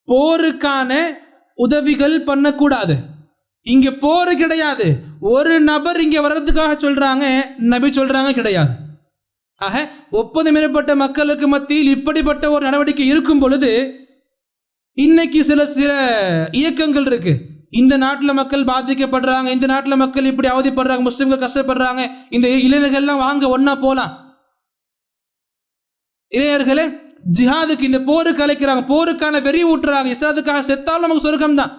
A: போருக்கான உதவிகள் பண்ணக்கூடாது. இங்க போரு கிடையாது, ஒரு நபர் இங்க வர்றதுக்காக சொல்றாங்க, நபி சொல்றாங்க கிடையாது. ஆக ஒப்பந்தம் இடப்பட்ட மக்களுக்கு மத்தியில் இப்படிப்பட்ட ஒரு நடவடிக்கை இருக்கும் பொழுது இன்னைக்கு சில இயக்கங்கள் இருக்கு, இந்த நாட்டில் மக்கள் பாதிக்கப்படுறாங்க, இந்த நாட்டில் மக்கள் இப்படி அவதிப்படுறாங்க, முஸ்லிம்கள் கஷ்டப்படுறாங்க, இந்த இளைஞர்கள்லாம் வாங்க ஒன்னா போலாம், இளைஞர்களே ஜிஹாதுக்கு இந்த போருக்கு அழைக்கிறாங்க, போருக்கான வெறி ஊட்டுறாங்க, இஸ்லாத்துக்காக செத்தாலும் நமக்கு சொர்க்கம் தான்,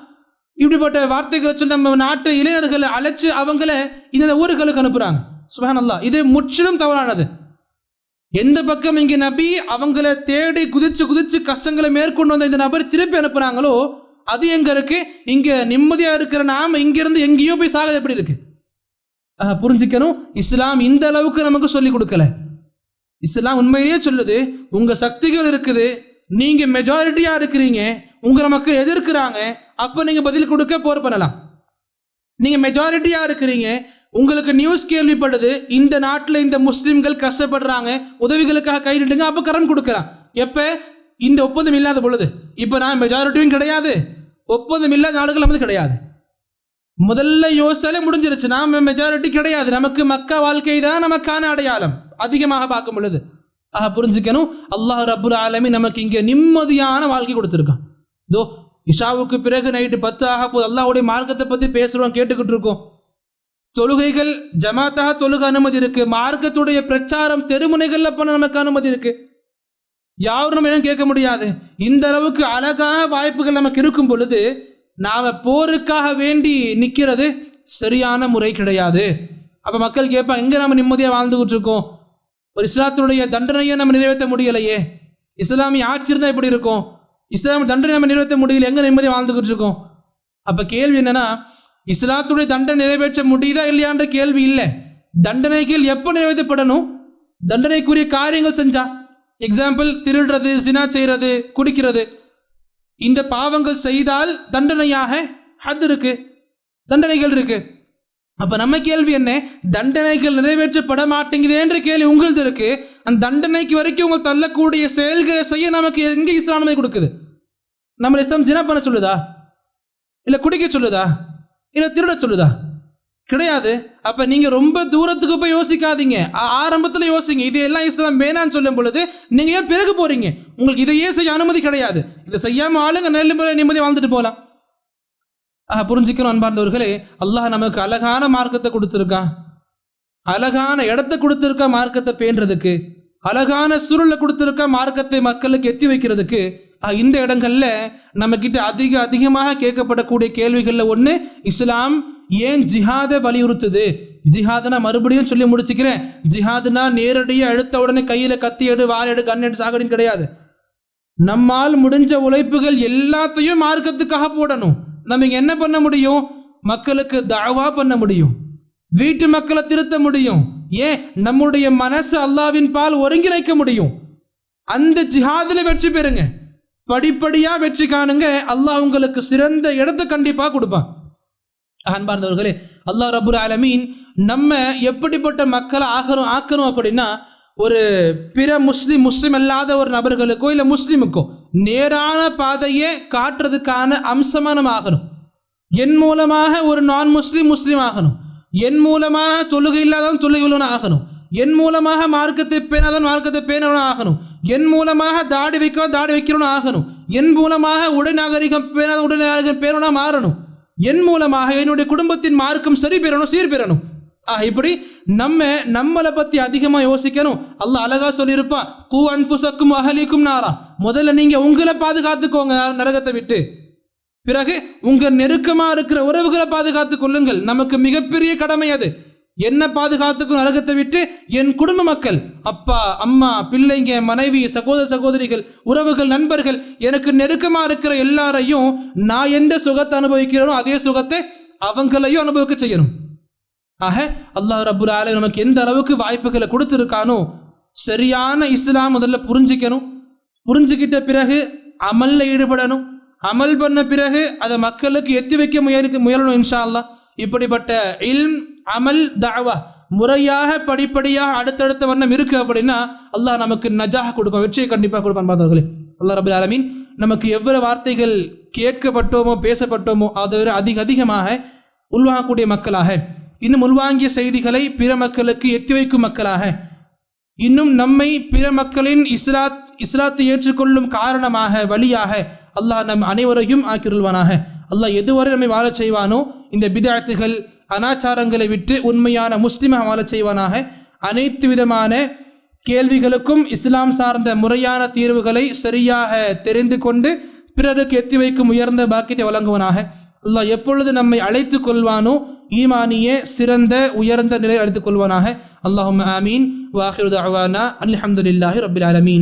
A: இப்படிப்பட்ட வார்த்தைகளை சொல்லி நம்ம நாட்டு இளைஞர்களை அழைச்சு அவங்கள இந்த ஊர்களுக்கு அனுப்புறாங்க. சுப்ஹானல்லாஹ், இது முற்றிலும் தவறானது. எந்த பக்கம் இங்கே நபி அவங்கள தேடி குதிச்சு குதிச்சு கஷ்டங்களை மேற்கொண்டு வந்த இந்த நபர் திருப்பி அனுப்புறாங்களோ அது எங்க இருக்கு? இங்க நிம்மதியா இருக்கிற நாம இங்கிருந்து எங்கேயோ போய் சாக எப்படி இருக்கு? புரிஞ்சுக்கணும், இஸ்லாம் இந்த அளவுக்கு நமக்கு சொல்லி கொடுக்கல. இஸ்லாம் உண்மையிலேயே சொல்லுது, உங்க சக்திகள் இருக்குது, நீங்க மெஜாரிட்டியா இருக்கிறீங்க, உங்களை மக்கள் எதிர்க்கிறாங்க, அப்ப நீங்க பதில் கொடுக்க போர் பண்ணலாம். நீங்க மெஜாரிட்டியா இருக்கிறீங்க, உங்களுக்கு நியூஸ் கேள்விப்படுது, இந்த நாட்டில் இந்த முஸ்லிம்கள் கஷ்டப்படுறாங்க, உதவிகளுக்காக கையிடுங்க, அப்போ கரம் கொடுக்கலாம். எப்போ? இந்த ஒப்பந்தம் இல்லாத பொழுது. இப்போ நான் மெஜாரிட்டியும் கிடையாது, ஒப்பந்தம் இல்லாத நாடுகள் வந்து கிடையாது. முதல்ல யோசிச்சாலே முடிஞ்சிருச்சு, நாம் மெஜாரிட்டி கிடையாது, நமக்கு மக்கா வாழ்க்கை தான் நமக்கான அடையாளம் அதிகமாக பார்க்கும் பொழுது. புரிஞ்சுக்கணும், அல்லாஹ் ரப்புல் ஆலமீன் நமக்கு இங்கே நிம்மதியான வாழ்க்கை கொடுத்துருக்கான். இதோ இஷாவுக்கு பிறகு நைட்டு 10 ஆக போது, அல்லாஹ்வுடைய மார்க்கத்தை பற்றி பேசுகிறோம், கேட்டுக்கிட்டு இருக்கோம். தொழுகைகள் ஜமாத்தாக தொழுக அனுமதி இருக்கு, மார்க்கத்துடைய பிரச்சாரம் தெருமுனைகள்ல பண்ண நமக்கு அனுமதி இருக்கு, யாரும் நம்ம என்ன கேட்க முடியாது. இந்த அளவுக்கு அழகான வாய்ப்புகள் நமக்கு இருக்கும் பொழுது நாம போருக்காக வேண்டி நிற்கிறது சரியான முறை கிடையாது. அப்ப மக்கள் கேட்பாங்க, எங்க நம்ம நிம்மதியாக வாழ்ந்துகிட்டு இருக்கோம், ஒரு இஸ்லாத்துடைய தண்டனையை நம்ம நிறைவேற்ற முடியலையே, இஸ்லாமிய ஆட்சி இருந்தால் எப்படி இருக்கும், இஸ்லாமிய தண்டனை நம்ம நிறைவேற்ற முடியல, எங்க நிம்மதியாக வாழ்ந்துகிட்டு இருக்கோம். அப்ப கேள்வி என்னன்னா, இஸ்லாத்துடைய தண்டனை நிறைவேற்ற முடியுதா இல்லையான்ற கேள்வி இல்லை, தண்டனைகள் எப்போ நிறைவேற்றப்படணும், தண்டனைக்குரிய காரியங்கள் செஞ்சா. எக்ஸாம்பிள், திருடுறது, சினா செய்கிறது, குடிக்கிறது, இந்த பாவங்கள் செய்தால் தண்டனையாக ஹத் இருக்கு, தண்டனைகள் இருக்கு. அப்ப நம்ம கேள்வி என்ன, தண்டனைகள் நிறைவேற்றப்பட மாட்டேங்குது என்ற கேள்வி உங்களது இருக்கு. அந்த தண்டனைக்கு வரைக்கும் உங்கள் தள்ளக்கூடிய செயல்களை செய்ய நமக்கு எங்க இஸ்லாம் அனுமதி கொடுக்குது? நம்ம இஸ்லாம் ஜினா பண்ண சொல்லுதா, இல்ல குடிக்க சொல்லுதா, இல்ல திருட சொல்லுதா? கிடையாது. அப்ப நீங்க ரொம்ப தூரத்துக்கு போய் யோசிக்காதீங்க, ஆரம்பத்துல யோசிங்க. இது எல்லாம் இஸ்லாம் வேணான்னு சொல்லும் பொழுது நீங்க ஏன் பிறகு போறீங்க? உங்களுக்கு இதையே செய்ய அனுமதி கிடையாது. இதை செய்யாம ஆளுங்க நல்ல முறை நிம்மதி வாழ்ந்துட்டு போகலாம். புரிஞ்சுக்கணும் அன்பார்ந்தவர்களே, அல்லாஹ் நமக்கு அழகான மார்க்கத்தை கொடுத்துருக்கான், அழகான இடத்தை கொடுத்துருக்கா மார்க்கத்தை பேன்றதுக்கு, அழகான சூழலை கொடுத்துருக்கா மார்க்கத்தை மக்களுக்கு எத்தி வைக்கிறதுக்கு. இந்த இடங்கள்ல நம்ம கிட்ட அதிகமாக கேட்கப்படக்கூடிய கேள்விகள்ல ஒண்ணு, இஸ்லாம் ஏன் ஜிஹாதை வலியுறுத்துது? ஜிஹாதுனா மறுபடியும் சொல்லி முடிச்சுக்கிறேன், ஜிஹாதுனா நேரடியாக எடுத்த உடனே கையில கத்தி எடு, வாள் எடு, கண் எடு, சாகடின்னு கிடையாது. நம்மால் முடிஞ்ச உழைப்புகள் எல்லாத்தையும் மார்க்கத்துக்காக போடணும். நம்ம இங்க என்ன பண்ண முடியும்? மக்களுக்கு தஅவா பண்ண முடியும், வீட்டு மக்களை திருத்த முடியும், ஏன் நம்முடைய மனசு அல்லாவின் பால் ஒருங்கிணைக்க முடியும். அந்த ஜிஹாதுல வெற்றி பெறுங்க, படிப்படியா வெற்றி காணுங்க. அல்லாஹ் உங்களுக்கு சிறந்த இடத்தை கண்டிப்பா கொடுப்பான். அன்பார்ந்தவர்களே, அல்லாஹ் ரப்புல் ஆலமீன் நம்ம எப்படிப்பட்ட மக்களை ஆக்கணும் அப்படின்னா, ஒரு பிற முஸ்லிம் அல்லாத ஒரு நபர்களுக்கோ இல்லை முஸ்லிமுக்கோ நேரான பாதையை காட்டுறதுக்கான அம்சமாக நம்ம ஆகணும். என் மூலமாக ஒரு நான் முஸ்லீம் ஆகணும், என் மூலமாக தொழுகை இல்லாதவன் தொழுகை உள்ளவன் ஆகணும், என் மூலமாக மார்க்கத்தை பேணாதவன் மார்க்கத்தை பேணவன் ஆகணும், என் மூலமாக தாடி வைக்கிறவன் ஆகணும், என் மூலமாக உடநாகரிகம் பேணாத உடநாகரிகம் பேணவனா மாறணும், என் மூலமாக என்னுடைய குடும்பத்தின் மார்க்கம் சரி பெறணும், சீர்பெறணும். இப்படி நம்மளை பத்தி அதிகமா யோசிக்கணும். அல்லாஹ் அழகா சொல்லியிருப்பான், கூ அன்ஃபுஸக்கும் அஹ்லீக்கும் நாரா, முதல்ல நீங்க உங்களை பாதுகாத்துக்கோங்க நரகத்தை விட்டு, பிறகு உங்க நெருக்கமா இருக்கிற உறவுகளை பாதுகாத்துக் கொள்ளுங்கள். நமக்கு மிகப்பெரிய கடமை அது. என்ன பாதுகாத்துக்கும் நரகத்தை விட்டு? என் குடும்ப மக்கள், அப்பா அம்மா பிள்ளைங்க மனைவி சகோதரிகள் உறவுகள் நண்பர்கள், எனக்கு நெருக்கமா இருக்கிற எல்லாரையும் நான் எந்த சுகத்தை அனுபவிக்கிறேனோ அதே சுகத்தை அவங்களையும் அனுபவிக்க செய்யணும். அல்லாஹ் ரப்புல் ஆலமீன் நமக்கு எந்த அளவுக்கு வாய்ப்புகளை கொடுத்துருக்கானோ, சரியான இஸ்லாம் முதல்ல புரிஞ்சிக்கணும், புரிஞ்சுக்கிட்ட பிறகு அமல்ல ஈடுபடணும், அமல் பண்ண பிறகு அதை மக்களுக்கு எத்தி வைக்க முயலணும் இன்ஷா அல்லாஹ். இப்படிப்பட்ட இல்ம் அமல் தஅவா முறையாக படிப்படியாக அடுத்தடுத்த வண்ணம் இருக்கு அப்படின்னா அல்லாஹ் நமக்கு நஜாஹ் கொடுப்பான், வெற்றியை கண்டிப்பாக கொடுப்பான். பார்த்தவர்களே, அல்லாஹ் ரப்புல் ஆலமீன் நமக்கு எவ்வளவு வார்த்தைகள் கேட்கப்பட்டோமோ பேசப்பட்டோமோ அதை விட அதிகமாக உள்வாங்கக்கூடிய மக்களாக, இன்னும் உள்வாங்கிய செய்திகளை பிற மக்களுக்கு எத்தி வைக்கும் மக்களாக, இன்னும் நம்மை பிற மக்களின் இஸ்லாத்தை ஏற்றுக்கொள்ளும் காரணமாக வழியாக அல்லாஹ் நம் அனைவரையும் ஆக்கிருள்வானாக. அல்லாஹ் எதுவரை நம்மை வாழச் செய்வானோ இந்த பிதஅத்துகள் அனாச்சாரங்களை விட்டு உண்மையான முஸ்லிமாக வாழச் செய்வானாக. அனைத்து விதமான கேள்விகளுக்கும் இஸ்லாம் சார்ந்த முறையான தீர்வுகளை சரியாக தெரிந்து கொண்டு பிறருக்கு எத்தி வைக்கும் உயர்ந்த பாக்கியத்தை வழங்குவானாக. அல்லாஹ் எப்பொழுது நம்மை அழைத்து கொள்வானோ ஈமானியே சிறந்த உயர்ந்த நிலை அழைத்துக் கொள்வானாக. அல்லாஹும்ம ஆமீன். வ ஆகிரு தஅவானா அல்ஹம்துலில்லாஹி ரப்பில் ஆலமீன்.